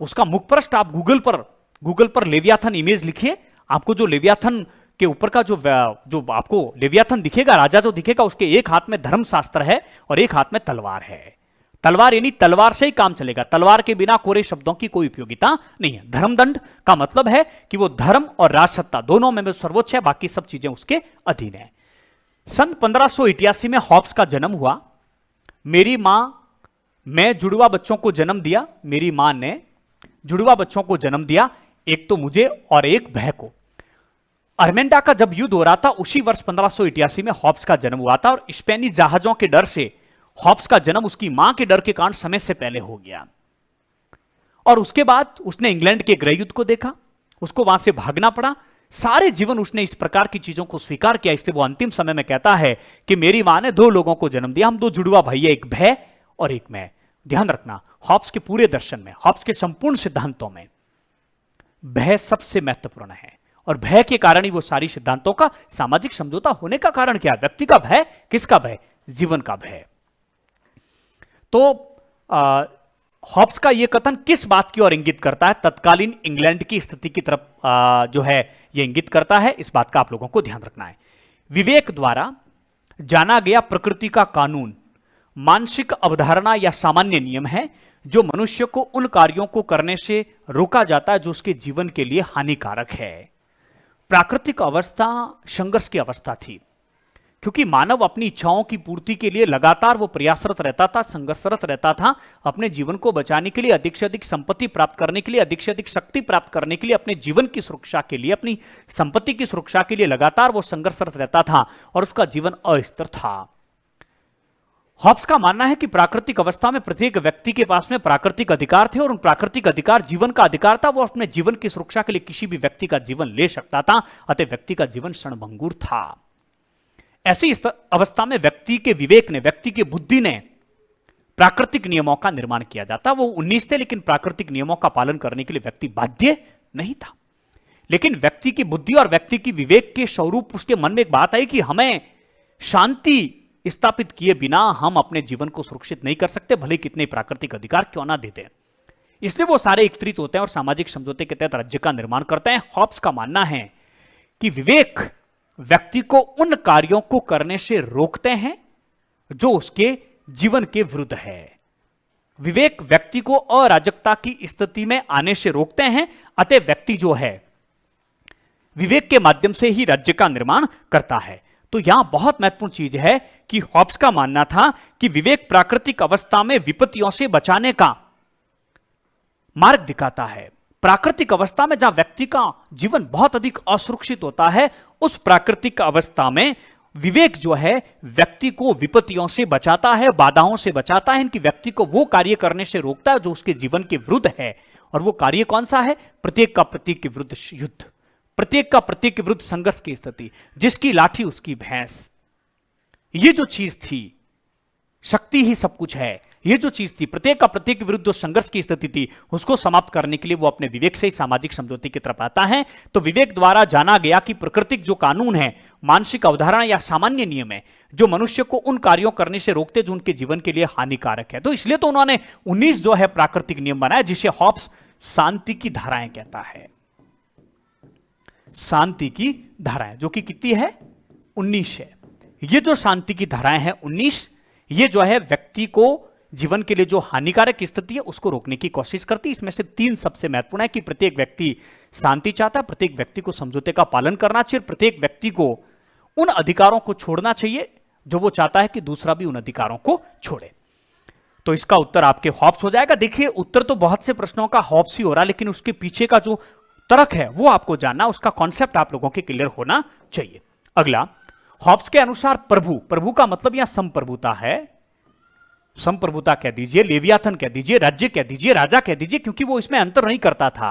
उसका मुखपृष्ठ आप गूगल पर लेवियाथन इमेज लिखिए, आपको जो लेवियाथन के ऊपर का जो आपको लेवियाथन दिखेगा, राजा जो दिखेगा, उसके एक हाथ में धर्मशास्त्र है और एक हाथ में तलवार है। तलवार यानी तलवार से ही काम चलेगा, तलवार के बिना कोरे शब्दों की कोई उपयोगिता नहीं है। धर्मदंड का मतलब है कि वो धर्म और राजसत्ता दोनों में सर्वोच्च है, बाकी सब चीजें उसके अधीन है। सन 1588 में हॉब्स का जन्म हुआ। मैं जुड़वा बच्चों को जन्म दिया, मेरी मां ने जुड़वा बच्चों को जन्म दिया, एक तो मुझे और एक बह को। अरमेंडा का जब युद्ध हो रहा था उसी वर्ष 1588 में हॉब्स का जन्म हुआ था, और स्पेनी जहाजों के डर से हॉब्स का जन्म उसकी मां के डर के कारण समय से पहले हो गया। और उसके बाद उसने इंग्लैंड के गृह युद्ध को देखा, उसको वहां से भागना पड़ा। सारे जीवन उसने इस प्रकार की चीजों को स्वीकार किया, इसलिए वो अंतिम समय में कहता है कि मेरी मां ने दो लोगों को जन्म दिया, हम दो जुड़वा भाई है, एक भय और एक मैं। ध्यान रखना, हॉब्स के पूरे दर्शन में, हॉब्स के संपूर्ण सिद्धांतों में भय सबसे महत्वपूर्ण है, और भय के कारण ही वो सारी सिद्धांतों का सामाजिक समझौता होने का कारण क्या है? व्यक्ति का भय, किसका भय? जीवन का भय। तो हॉब्स का यह कथन किस बात की ओर इंगित करता है? तत्कालीन इंग्लैंड की स्थिति की तरफ जो है यह इंगित करता है। इस बात का आप लोगों को ध्यान रखना है। विवेक द्वारा जाना गया प्रकृति का कानून मानसिक अवधारणा या सामान्य नियम है जो मनुष्य को उन कार्यों को करने से रोका जाता है जो उसके जीवन के लिए हानिकारक है। प्राकृतिक अवस्था संघर्ष की अवस्था थी, क्योंकि मानव अपनी इच्छाओं की पूर्ति के लिए लगातार वो प्रयासरत रहता था, संघर्षरत रहता था, अपने जीवन को बचाने के लिए, अधिक से अधिक संपत्ति प्राप्त करने के लिए, अधिक से अधिक शक्ति प्राप्त करने के लिए, अपने जीवन की सुरक्षा के लिए, अपनी संपत्ति की सुरक्षा के लिए लगातार वो संघर्षरत रहता था और उसका जीवन अस्थिर था। हॉब्स का मानना है कि प्राकृतिक अवस्था में प्रत्येक व्यक्ति के पास में प्राकृतिक अधिकार थे और उन प्राकृतिक अधिकार जीवन का अधिकार था। वो अपने जीवन की सुरक्षा के लिए किसी भी व्यक्ति का जीवन ले सकता था, अतः व्यक्ति का जीवन क्षणभंगुर था। ऐसी अवस्था में व्यक्ति के विवेक ने, व्यक्ति की बुद्धि ने प्राकृतिक नियमों का निर्माण किया जाता। वो 19 थे, लेकिन प्राकृतिक नियमों का पालन करने के लिए व्यक्ति बाध्य नहीं था। लेकिन व्यक्ति की बुद्धि और व्यक्ति की विवेक के स्वरूप उसके मन में एक बात आई कि हमें शांति स्थापित किए बिना हम अपने जीवन को सुरक्षित नहीं कर सकते, भले कितने प्राकृतिक अधिकार क्यों ना देते। इसलिए वो सारे एकत्रित होते हैं और सामाजिक समझौते के तहत राज्य का निर्माण करते हैं। हॉब्स का मानना है कि विवेक व्यक्ति को उन कार्यों को करने से रोकते हैं जो उसके जीवन के विरुद्ध है। विवेक व्यक्ति को अराजकता की स्थिति में आने से रोकते हैं, अतः व्यक्ति जो है विवेक के माध्यम से ही राज्य का निर्माण करता है। तो यहां बहुत महत्वपूर्ण चीज है कि हॉब्स का मानना था कि विवेक प्राकृतिक अवस्था में विपत्तियों से बचाने का मार्ग दिखाता है। प्राकृतिक अवस्था में जहां व्यक्ति का जीवन बहुत अधिक असुरक्षित होता है, उस प्राकृतिक अवस्था में विवेक जो है व्यक्ति को विपत्तियों से बचाता है, बाधाओं से बचाता है, इनकी व्यक्ति को वो कार्य करने से रोकता है जो उसके जीवन के विरुद्ध है। और वो कार्य कौन सा है? प्रत्येक का प्रत्येक के विरुद्ध युद्ध, प्रत्येक का प्रत्येक के विरुद्ध संघर्ष की स्थिति, जिसकी लाठी उसकी भैंस। ये जो चीज थी, शक्ति ही सब कुछ है, ये जो चीज थी प्रत्येक का प्रत्येक के विरुद्ध जो संघर्ष की स्थिति थी, उसको समाप्त करने के लिए वो अपने विवेक से ही सामाजिक समझौते की तरफ आता है। तो विवेक द्वारा जाना गया कि प्राकृतिक जो कानून है, मानसिक अवधारणा या सामान्य नियम है जो मनुष्य को उन कार्यों करने से रोकते जो उनके जीवन के लिए हानिकारक है। तो इसलिए तो उन्होंने 19 जो है प्राकृतिक नियम बनाया, जिसे हॉब्स शांति की धाराएं कहता है। शांति की धाराएं जो कि कितनी है? 19 है। ये जो शांति की धाराएं हैं 19, ये जो है व्यक्ति को जीवन के लिए जो हानिकारक स्थिति है उसको रोकने की कोशिश करती है। इसमें से 3 सबसे महत्वपूर्ण है कि प्रत्येक व्यक्ति शांति चाहता है, प्रत्येक व्यक्ति को समझौते का पालन करना चाहिए, प्रत्येक व्यक्ति को उन अधिकारों को छोड़ना चाहिए जो वो चाहता है कि दूसरा भी उन अधिकारों को छोड़े। तो इसका उत्तर आपके हॉब्स हो जाएगा। देखिए, उत्तर तो बहुत से प्रश्नों का हॉब्स ही हो रहा है, लेकिन उसके पीछे का जो तर्क है वो आपको जानना, उसका कॉन्सेप्ट आप लोगों के क्लियर होना चाहिए। अगला, हॉब्स के अनुसार प्रभु, प्रभु का मतलब यहां संप्रभुता है, संप्रभुता कह दीजिए, लेवियाथन कह दीजिए, राज्य कह दीजिए, राजा कह दीजिए, क्योंकि वो इसमें अंतर नहीं करता था।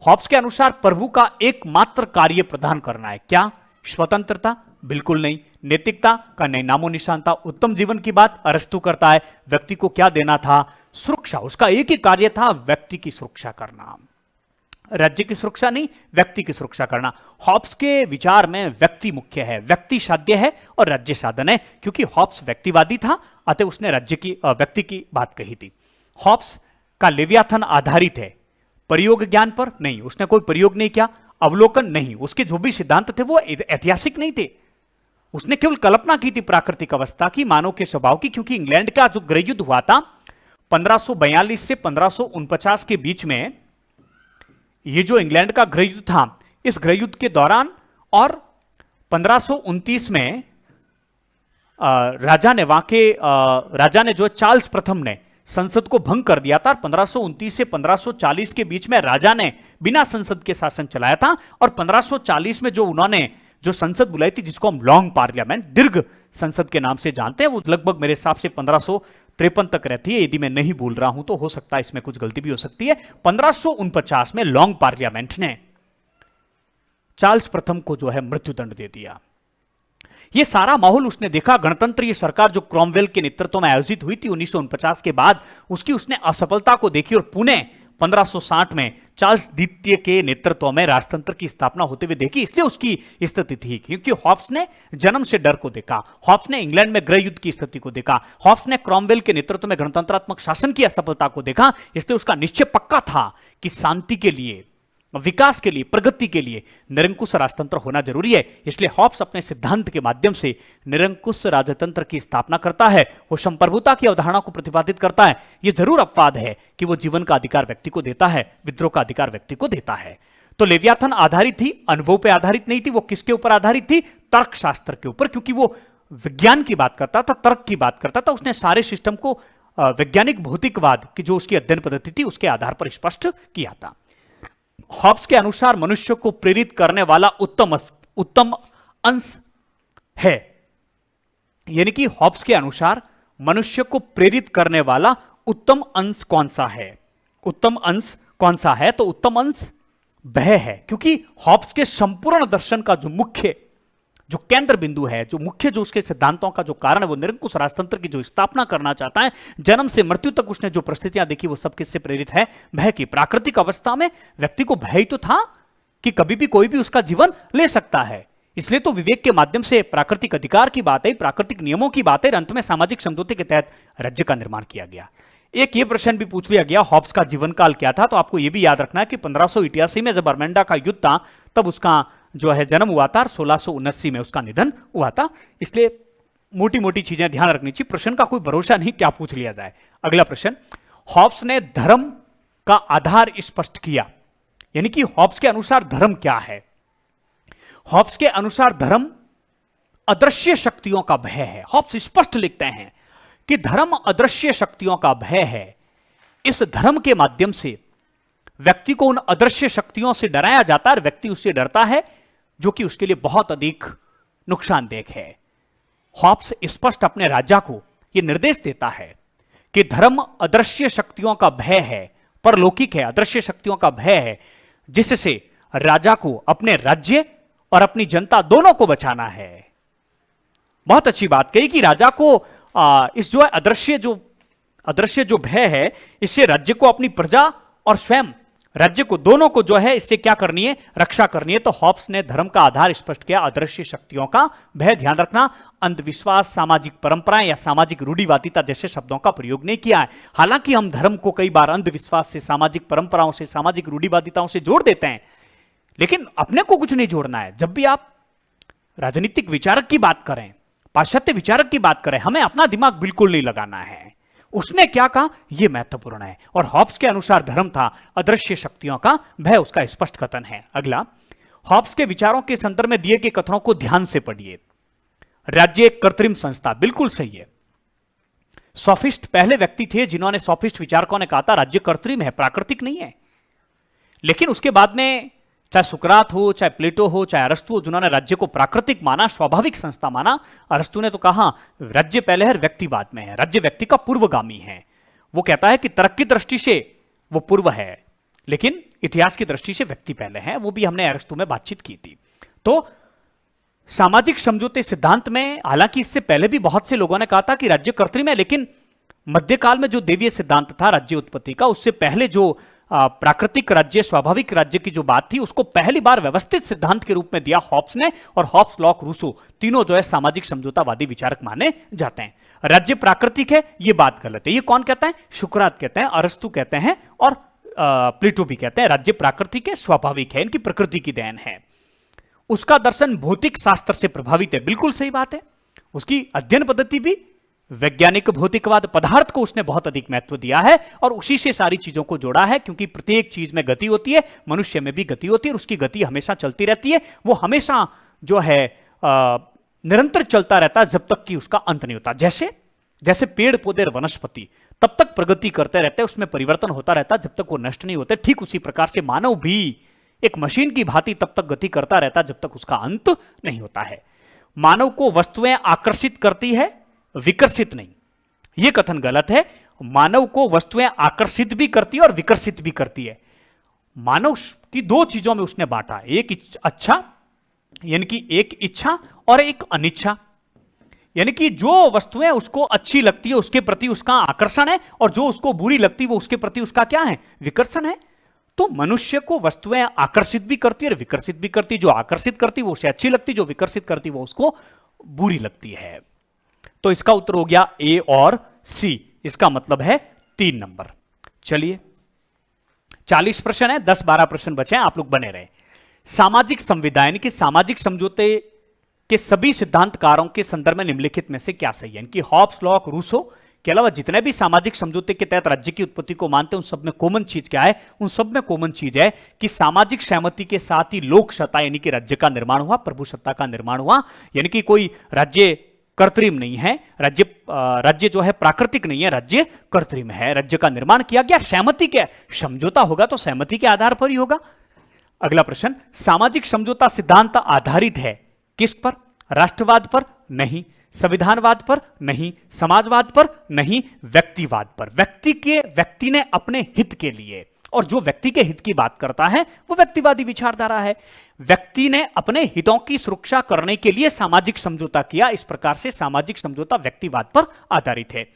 हॉब्स के अनुसार प्रभु का एकमात्र कार्य प्रदान करना है। क्या? स्वतंत्रता? बिल्कुल नहीं। नैतिकता का नहीं, नामो निशान था। उत्तम जीवन की बात अरस्तु करता है। व्यक्ति को क्या देना था? सुरक्षा। उसका एक ही कार्य था, व्यक्ति की सुरक्षा करना। राज्य की सुरक्षा नहीं, व्यक्ति की सुरक्षा करना। हॉब्स के विचार में व्यक्ति मुख्य है, व्यक्ति साध्य है और राज्य साधन है। क्योंकि हॉब्स व्यक्तिवादी था, अतः उसने राज्य की व्यक्ति की बात कही थी। हॉब्स का लेवियाथन आधारित है प्रयोग ज्ञान पर नहीं, उसने कोई प्रयोग नहीं किया, अवलोकन नहीं, उसके जो भी सिद्धांत थे वो ऐतिहासिक नहीं थे, उसने केवल कल्पना की थी प्राकृतिक अवस्था की, मानव के स्वभाव की। क्योंकि इंग्लैंड का जो गृह युद्ध हुआ था 1542 से 1549 के बीच में, ये जो इंग्लैंड का गृह युद्ध था, इस गृह युद्ध के दौरान और 1529 में राजा ने जो चार्ल्स प्रथम ने संसद को भंग कर दिया था। 1529 से 1540 के बीच में राजा ने बिना संसद के शासन चलाया था, और 1540 में जो उन्होंने जो संसद बुलाई थी, जिसको हम लॉन्ग पार्लियामेंट, दीर्घ संसद के नाम से जानते हैं, वो लगभग मेरे हिसाब से 53 तक रहती है, यदि मैं नहीं भूल रहा हूं तो, हो सकता है इसमें कुछ गलती भी हो सकती है। 1549 में लॉन्ग पार्लियामेंट ने चार्ल्स प्रथम को जो है मृत्युदंड दे दिया। यह सारा माहौल उसने देखा। गणतंत्रीय सरकार जो क्रॉमवेल के नेतृत्व में आयोजित हुई थी 1949 के बाद, उसकी उसने असफलता को देखी और पुणे 1560 में चार्ल्स द्वितीय के नेतृत्व में राजतंत्र की स्थापना होते हुए देखी। इसलिए उसकी स्थिति थी क्योंकि हॉब्स ने जन्म से डर को देखा, हॉब्स ने इंग्लैंड में गृह युद्ध की स्थिति को देखा, हॉब्स ने क्रॉमवेल के नेतृत्व में गणतंत्रात्मक शासन की असफलता को देखा। इसलिए उसका निश्चय पक्का था कि शांति के लिए, विकास के लिए, प्रगति के लिए निरंकुश राजतंत्र होना जरूरी है। इसलिए हॉब्स अपने सिद्धांत के माध्यम से निरंकुश राजतंत्र की स्थापना करता है। वो संप्रभुता की अवधारणा को प्रतिपादित करता है। यह जरूर अपवाद है कि वो जीवन का अधिकार व्यक्ति को देता है, विद्रोह का अधिकार व्यक्ति को देता है। तो लेवियाथन आधारित थी, अनुभव पे आधारित नहीं थी। वो किसके ऊपर आधारित थी? तर्कशास्त्र के ऊपर, क्योंकि वो विज्ञान की बात करता था, तर्क की बात करता था। उसने सारे सिस्टम को वैज्ञानिक भौतिकवाद की जो उसकी अध्ययन पद्धति थी उसके आधार पर स्पष्ट किया था। हॉब्स के अनुसार मनुष्य को प्रेरित करने वाला उत्तम अंश है, यानी कि हॉब्स के अनुसार मनुष्य को प्रेरित करने वाला उत्तम अंश कौन सा है? उत्तम अंश कौन सा है? तो उत्तम अंश भय है, क्योंकि हॉब्स के संपूर्ण दर्शन का जो मुख्य, जो केंद्र बिंदु है, जो मुख्य, जो उसके सिद्धांतों का जो कारण है, वो निरंकुश राजतंत्र की जो स्थापना करना चाहता है। जन्म से मृत्यु तक उसने जो परिस्थितियां देखी वो सब किससे प्रेरित है? भय की। प्राकृतिक अवस्था में व्यक्ति को भय तो था कि कभी भी कोई भी उसका जीवन ले सकता है। इसलिए तो विवेक के माध्यम से प्राकृतिक अधिकार की बात है, प्राकृतिक नियमों की बात है, अंत में सामाजिक समझौते के तहत राज्य का निर्माण किया गया। एक ये प्रश्न भी पूछ लिया गया, हॉब्स का जीवन काल क्या था? तो आपको यह भी याद रखना है कि 1588 में जब अरमेंडा का युद्ध था तब उसका जो है जन्म हुआ था और 1679 में उसका निधन हुआ था। इसलिए मोटी मोटी चीजें ध्यान रखनी चाहिए। प्रश्न का कोई भरोसा नहीं क्या पूछ लिया जाए। अगला प्रश्न, हॉब्स ने धर्म का आधार स्पष्ट किया, यानी कि हॉब्स के अनुसार धर्म क्या है? हॉब्स के अनुसार धर्म अदृश्य शक्तियों का भय है। हॉब्स स्पष्ट लिखते हैं कि धर्म अदृश्य शक्तियों का भय है। इस धर्म के माध्यम से व्यक्ति को उन अदृश्य शक्तियों से डराया जाता है और व्यक्ति उससे डरता है, जो कि उसके लिए बहुत अधिक नुकसानदेह है। हॉब्स स्पष्ट अपने राजा को यह निर्देश देता है कि धर्म अदृश्य शक्तियों का भय है, परलौकिक है, अदृश्य शक्तियों का भय है, जिससे राजा को अपने राज्य और अपनी जनता दोनों को बचाना है। बहुत अच्छी बात कही कि राजा को इस जो अदृश्य जो भय है, इससे राज्य को, अपनी प्रजा और स्वयं राज्य को, दोनों को जो है इससे क्या करनी है? रक्षा करनी है। तो हॉब्स ने धर्म का आधार स्पष्ट किया, अदृश्य शक्तियों का भय। ध्यान रखना, अंधविश्वास, सामाजिक परंपराएं या सामाजिक रूढ़िवादिता जैसे शब्दों का प्रयोग नहीं किया है। हालांकि हम धर्म को कई बार अंधविश्वास से, सामाजिक परंपराओं से, सामाजिक रूढ़िवादिताओं से जोड़ देते हैं, लेकिन अपने को कुछ नहीं जोड़ना है। जब भी आप राजनीतिक विचारक की बात करें, पाश्चात्य विचारक की बात करें, हमें अपना दिमाग बिल्कुल नहीं लगाना है। उसने क्या कहा यह महत्वपूर्ण है। और हॉब्स के अनुसार धर्म था अदृश्य शक्तियों का भय, उसका स्पष्ट कथन है। अगला, हॉब्स के विचारों के संदर्भ में दिए गए कथनों को ध्यान से पढ़िए। राज्य एक कृत्रिम संस्था, बिल्कुल सही है। सोफिस्ट पहले व्यक्ति थे जिन्होंने, सोफिस्ट विचारकों ने कहा था राज्य कृत्रिम है, प्राकृतिक नहीं है। लेकिन उसके बाद में चाहे सुकरात हो, चाहे प्लेटो हो, चाहे अरस्तु हो, जिन्होंने राज्य को प्राकृतिक माना, स्वाभाविक संस्था माना। अरस्तु ने तो कहा राज्य पहले है, व्यक्ति बाद में है, राज्य व्यक्ति का पूर्वगामी है। वो कहता है कि तर्क की दृष्टि से वो पूर्व है, लेकिन इतिहास की दृष्टि से व्यक्ति पहले है। वो भी हमने अरस्तु में बातचीत की थी। तो सामाजिक समझौते सिद्धांत में, हालांकि इससे पहले भी बहुत से लोगों ने कहा था कि राज्य कृत्रिम है, लेकिन मध्यकाल में जो देवीय सिद्धांत था राज्य उत्पत्ति का, उससे पहले जो प्राकृतिक राज्य, स्वाभाविक राज्य की जो बात थी, उसको पहली बार व्यवस्थित सिद्धांत के रूप में दिया हॉब्स ने। और हॉब्स, लॉक, रूसो तीनों जो है सामाजिक समझौतावादी विचारक माने जाते हैं। राज्य प्राकृतिक है, यह बात गलत है। ये कौन कहता है? सुकरात कहते हैं, अरस्तु कहते हैं और प्लेटो भी कहते हैं राज्य प्राकृतिक है, स्वाभाविक है, इनकी प्रकृति की देन है। उसका दर्शन भौतिक शास्त्र से प्रभावित है, बिल्कुल सही बात है। उसकी अध्ययन पद्धति भी वैज्ञानिक भौतिकवाद, पदार्थ को उसने बहुत अधिक महत्व दिया है और उसी से सारी चीजों को जोड़ा है, क्योंकि प्रत्येक चीज में गति होती है, मनुष्य में भी गति होती है और उसकी गति हमेशा चलती रहती है। वो हमेशा जो है निरंतर चलता रहता है जब तक कि उसका अंत नहीं होता। जैसे पेड़ पौधे, वनस्पति तब तक प्रगति करते रहते हैं, उसमें परिवर्तन होता रहता है जब तक वो नष्ट नहीं होते। ठीक उसी प्रकार से मानव भी एक मशीन की भांति तब तक गति करता रहता है जब तक उसका अंत नहीं होता है। मानव को वस्तुएं आकर्षित करती है, विकर्षित नहीं। यह कथन गलत है। मानव को वस्तुएं आकर्षित भी करती है और विकर्षित भी करती है। मानव की दो चीजों में उसने बांटा, एक अच्छा यानी कि एक इच्छा और एक अनिच्छा, यानी कि जो वस्तुएं उसको अच्छी लगती है उसके प्रति उसका आकर्षण है, और जो उसको बुरी लगती है वो उसके प्रति उसका क्या है, विकर्षण है। तो मनुष्य को वस्तुएं आकर्षित भी करती है और विकर्षित भी करती है। जो आकर्षित करती है वो उसे अच्छी लगती है, जो विकर्षित करती है वो उसको बुरी लगती है। तो इसका उत्तर हो गया ए और सी, इसका मतलब है 3 नंबर। चलिए 40 प्रश्न है, 10-12 प्रश्न बचे हैं, आप लोग बने रहे। सामाजिक संविदा यानी कि सामाजिक समझौते के सभी सिद्धांतकारों के संदर्भ में निम्नलिखित में से क्या सही है। इनकी हॉब्स, लॉक, रूसो के अलावा जितने भी सामाजिक समझौते के तहत राज्य की उत्पत्ति को मानते हैं उन सब में कॉमन चीज क्या है, उन सब में कॉमन चीज है कि सामाजिक सहमति के साथ ही लोक सत्ता यानी कि राज्य का निर्माण हुआ, प्रभु सत्ता का निर्माण हुआ। यानी कि कोई राज्य कृत्रिम नहीं है, राज्य जो है प्राकृतिक नहीं है, राज्य कृत्रिम है। राज्य का निर्माण किया गया सहमति के, समझौता होगा तो सहमति के आधार पर ही होगा। अगला प्रश्न, सामाजिक समझौता सिद्धांत आधारित है किस पर, राष्ट्रवाद पर नहीं, संविधानवाद पर नहीं, समाजवाद पर नहीं, व्यक्तिवाद पर। व्यक्ति ने अपने हित के लिए, और जो व्यक्ति के हित की बात करता है वो व्यक्तिवादी विचारधारा है। व्यक्ति ने अपने हितों की सुरक्षा करने के लिए सामाजिक समझौता किया, इस प्रकार से सामाजिक समझौता व्यक्तिवाद पर आधारित है।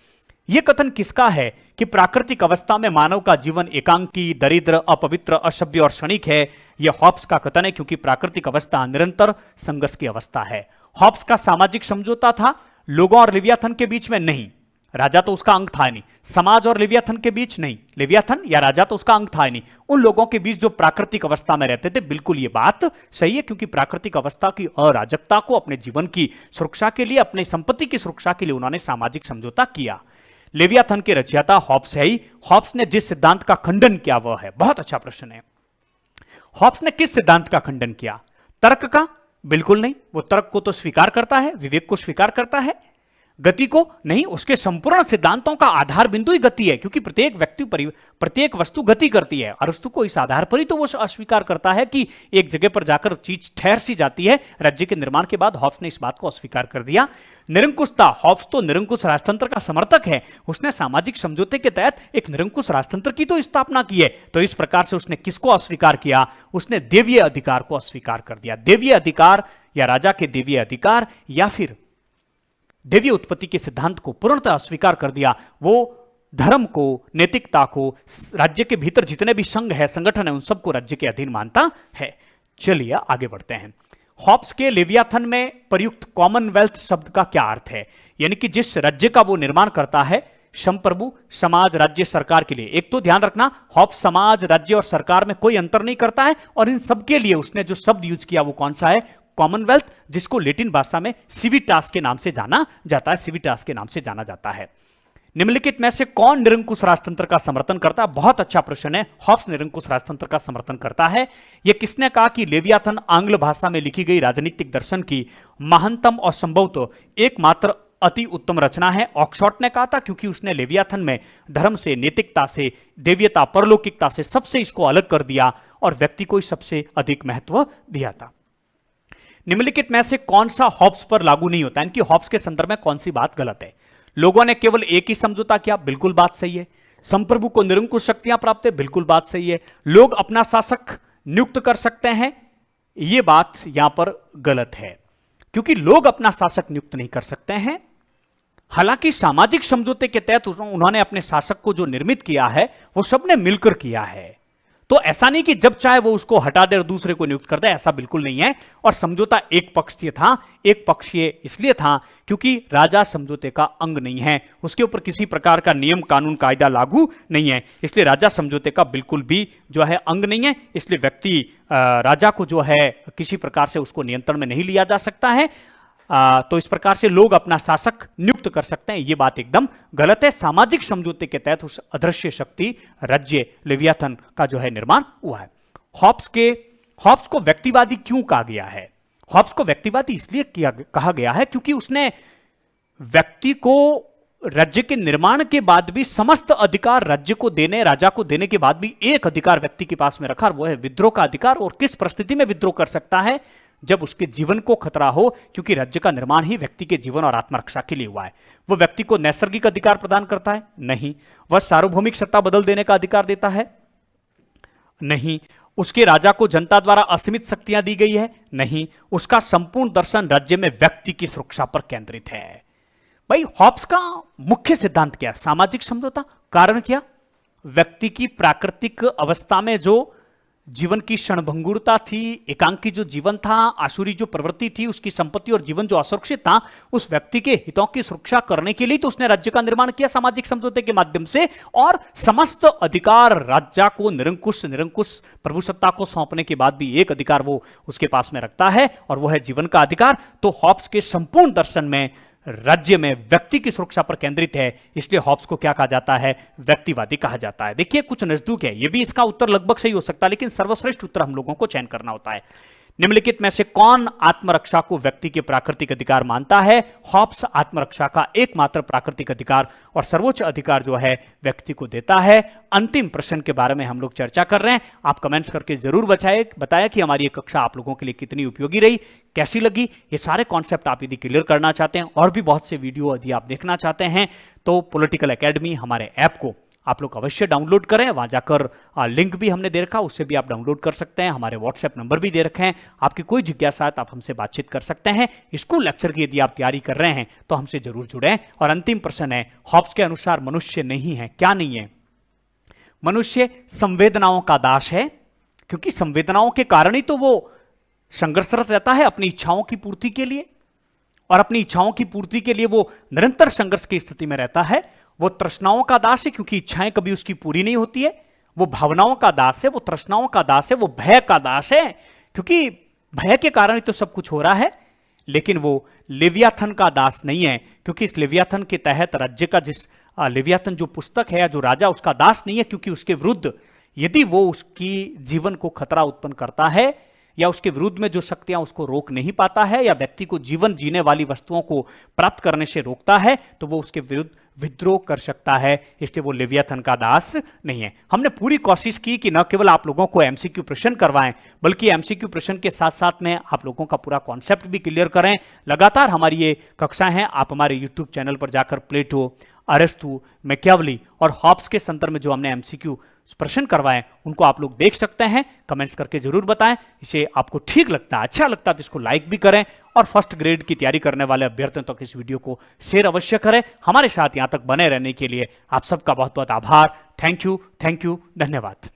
यह कथन किसका है कि प्राकृतिक अवस्था में मानव का जीवन एकांकी, दरिद्र, अपवित्र, असभ्य और क्षणिक है। यह हॉब्स का कथन है, क्योंकि प्राकृतिक अवस्था निरंतर संघर्ष की अवस्था है। हॉब्स का सामाजिक समझौता था लोगों और लेवियाथन के बीच में नहीं, राजा तो उसका अंग था नहीं, समाज और लेवियाथन के बीच नहीं, लेवियाथन या राजा तो उसका अंग था नहीं, उन लोगों के बीच जो प्राकृतिक अवस्था में रहते थे। बिल्कुल ये बात सही है, क्योंकि प्राकृतिक अवस्था की अराजकता को अपने जीवन की सुरक्षा के लिए, अपनी संपत्ति की सुरक्षा के लिए उन्होंने सामाजिक समझौता किया। लेवियाथन के रचयिता हॉब्स है ही। हॉब्स ने जिस सिद्धांत का खंडन किया वह है, बहुत अच्छा प्रश्न है, हॉब्स ने किस सिद्धांत का खंडन किया, तर्क का? बिल्कुल नहीं, वो तर्क को तो स्वीकार करता है, विवेक को स्वीकार करता है, गति को नहीं। उसके संपूर्ण सिद्धांतों का आधार बिंदु ही गति है, क्योंकि प्रत्येक वस्तु गति करती है। अरस्तु को इस आधार पर ही तो वो अस्वीकार करता है कि एक जगह पर जाकर चीज ठहर सी जाती है। राज्य के निर्माण के बाद हॉब्स ने इस बात को अस्वीकार कर दिया। निरंकुशता, हॉब्स तो निरंकुश राजतंत्र का समर्थक है, उसने सामाजिक समझौते के तहत एक निरंकुश राजतंत्र की तो स्थापना की है। तो इस प्रकार से उसने किसको अस्वीकार किया, उसने देवीय अधिकार को अस्वीकार कर दिया। देवीय अधिकार या राजा के देवीय अधिकार या फिर देवीय उत्पत्ति के सिद्धांत को पूर्णतः अस्वीकार कर दिया। वो धर्म को, नैतिकता को, राज्य के भीतर जितने भी संघ है, संगठन है, उन सबको राज्य के अधीन मानता है। चलिए आगे बढ़ते हैं। हॉब्स के लेवियाथन में प्रयुक्त कॉमनवेल्थ शब्द का क्या अर्थ है, यानी कि जिस राज्य का वो निर्माण करता है, संप्रभु, समाज, राज्य, सरकार के लिए। एक तो ध्यान रखना, हॉब्स समाज, राज्य और सरकार में कोई अंतर नहीं करता है, और इन सबके लिए उसने जो शब्द यूज किया वो कौन सा है, कॉमनवेल्थ, जिसको लैटिन भाषा में सिविटास के नाम से जाना जाता है, सिविटास के नाम से जाना जाता है। निम्नलिखित में से कौन निरंकुश राजतंत्र का समर्थन करता है? बहुत अच्छा प्रश्न है। हॉब्स निरंकुश राजतंत्र का समर्थन करता है। यह किसने कहा कि लेवियाथन आंग्ल भाषा में लिखी गई राजनीतिक दर्शन की महानतम और संभवतः एकमात्र अति उत्तम रचना है? ऑक्सफोर्ड ने कहा था, क्योंकि उसने लेवियाथन में धर्म से, नैतिकता से, देवीयता, परलौकिकता से सबसे इसको अलग कर दिया और व्यक्ति को सबसे अधिक महत्व दिया था। निम्नलिखित में से कौन सा हॉब्स पर लागू नहीं होता, इनकी हॉब्स के संदर्भ में कौन सी बात गलत है? लोगों ने केवल एक ही समझौता किया, बिल्कुल बात सही है। संप्रभु को निरंकुश शक्तियां प्राप्त है, बिल्कुल बात सही है। लोग अपना शासक नियुक्त कर सकते हैं, यह बात यहां पर गलत है, क्योंकि लोग अपना शासक नियुक्त नहीं कर सकते हैं। हालांकि सामाजिक समझौते के तहत उन्होंने अपने शासक को जो निर्मित किया है वो सबने मिलकर किया है। तो ऐसा नहीं कि जब चाहे वो उसको हटा दे और दूसरे को नियुक्त कर दे, ऐसा बिल्कुल नहीं है। और समझौता एक पक्षीय था, एक पक्षीय इसलिए था क्योंकि राजा समझौते का अंग नहीं है, उसके ऊपर किसी प्रकार का नियम, कानून, कायदा लागू नहीं है, इसलिए राजा समझौते का बिल्कुल भी जो है अंग नहीं है। इसलिए व्यक्ति राजा को जो है किसी प्रकार से उसको नियंत्रण में नहीं लिया जा सकता है। तो इस प्रकार से लोग अपना शासक नियुक्त कर सकते हैं, यह बात एकदम गलत है। सामाजिक समझौते के तहत उस अदृश्य शक्ति राज्य लेवियाथन का जो है निर्माण हुआ है। हॉब्स को व्यक्तिवादी क्यों कहा गया है? हॉब्स को व्यक्तिवादी इसलिए कहा गया है क्योंकि उसने व्यक्ति को राज्य के निर्माण के बाद भी समस्त अधिकार राज्य को देने, राजा को देने के बाद भी एक अधिकार व्यक्ति के पास में रखा, वो है विद्रोह का अधिकार। और किस परिस्थिति में विद्रोह कर सकता है? जब उसके जीवन को खतरा हो, क्योंकि राज्य का निर्माण ही व्यक्ति के जीवन और आत्मरक्षा के लिए हुआ है। वो व्यक्ति को नैसर्गिक अधिकार प्रदान करता है? नहीं। वह सार्वभौमिक सत्ता बदल देने का अधिकार देता है? नहीं। उसके राजा को जनता द्वारा असीमित शक्तियां दी गई है? नहीं। उसका संपूर्ण दर्शन राज्य में व्यक्ति की सुरक्षा पर केंद्रित है। भाई, हॉब्स का मुख्य सिद्धांत क्या? सामाजिक समझौता। कारण क्या? व्यक्ति की प्राकृतिक अवस्था में जो जीवन की क्षणभंगुरता थी, एकांकी जो जीवन था, आसुरी जो प्रवृत्ति थी, उसकी संपत्ति और जीवन जो असुरक्षित था, उस व्यक्ति के हितों की सुरक्षा करने के लिए तो उसने राज्य का निर्माण किया सामाजिक समझौते के माध्यम से, और समस्त अधिकार राज्य को निरंकुश प्रभुसत्ता को सौंपने के बाद भी एक अधिकार वो उसके पास में रखता है, और वो है जीवन का अधिकार। तो हॉब्स के संपूर्ण दर्शन में राज्य में व्यक्ति की सुरक्षा पर केंद्रित है, इसलिए हॉब्स को क्या कहा जाता है? व्यक्तिवादी कहा जाता है। देखिए, कुछ नजदीक है, ये भी इसका उत्तर लगभग सही हो सकता है, लेकिन सर्वश्रेष्ठ उत्तर हम लोगों को चयन करना होता है। निम्नलिखित में से कौन आत्मरक्षा को व्यक्ति के प्राकृतिक अधिकार मानता है? हॉब्स आत्मरक्षा का एकमात्र प्राकृतिक अधिकार और सर्वोच्च अधिकार जो है व्यक्ति को देता है। अंतिम प्रश्न के बारे में हम लोग चर्चा कर रहे हैं। आप कमेंट्स करके जरूर बताया कि हमारी ये कक्षा आप लोगों के लिए कितनी उपयोगी रही, कैसी लगी। ये सारे कॉन्सेप्ट आप यदि क्लियर करना चाहते हैं और भी बहुत से वीडियो यदि आप देखना चाहते हैं तो पॉलिटिकल एकेडमी हमारे ऐप को आप लोग अवश्य डाउनलोड करें। वहां जाकर लिंक भी हमने दे रखा, उससे भी आप डाउनलोड कर सकते हैं। हमारे व्हाट्सएप नंबर भी दे रखे हैं। आपकी कोई जिज्ञासा है तो आप हमसे बातचीत कर सकते हैं। स्कूल लेक्चर की यदि आप तैयारी कर रहे हैं तो हमसे जरूर जुड़ें। और अंतिम प्रश्न है, हॉब्स के अनुसार मनुष्य नहीं है, क्या नहीं है? मनुष्य संवेदनाओं का दास है, क्योंकि संवेदनाओं के कारण ही तो वो संघर्षरत रहता है अपनी इच्छाओं की पूर्ति के लिए, और अपनी इच्छाओं की पूर्ति के लिए वो निरंतर संघर्ष की स्थिति में रहता है। वो तृष्णाओं का दास है, क्योंकि इच्छाएं कभी उसकी पूरी नहीं होती है। वो भावनाओं का दास है, वो तृष्णाओं का दास है, वो भय का दास है, क्योंकि भय के कारण ही तो सब कुछ हो रहा है। लेकिन वो लेवियाथन का दास नहीं है, क्योंकि इस लेवियाथन के तहत राज्य का लेवियाथन जो पुस्तक है या जो राजा, उसका दास नहीं है, क्योंकि उसके विरुद्ध यदि वो उसकी जीवन को खतरा उत्पन्न करता है या उसके विरुद्ध में जो शक्तियां उसको रोक नहीं पाता है या व्यक्ति को जीवन जीने वाली वस्तुओं को प्राप्त करने से रोकता है, तो वो उसके विरुद्ध विद्रोह कर सकता है। इसलिए वो लेवियाथन का दास नहीं है। हमने पूरी कोशिश की कि न केवल आप लोगों को एमसीक्यू प्रश्न करवाएं, बल्कि एमसीक्यू प्रश्न के साथ साथ में आप लोगों का पूरा कॉन्सेप्ट भी क्लियर करें। लगातार हमारी ये कक्षाएं हैं, आप हमारे यूट्यूब चैनल पर जाकर प्लेटो, अरिस्टो, मैकियावली और हॉब्स के संदर्भ में जो हमने एमसीक्यू प्रश्न करवाएं उनको आप लोग देख सकते हैं। कमेंट्स करके जरूर बताएं। इसे आपको ठीक लगता है, अच्छा लगता है तो इसको लाइक भी करें, और फर्स्ट ग्रेड की तैयारी करने वाले अभ्यर्थियों तक इस वीडियो को शेयर अवश्य करें। हमारे साथ यहां तक बने रहने के लिए आप सबका बहुत बहुत आभार। थैंक यू, धन्यवाद।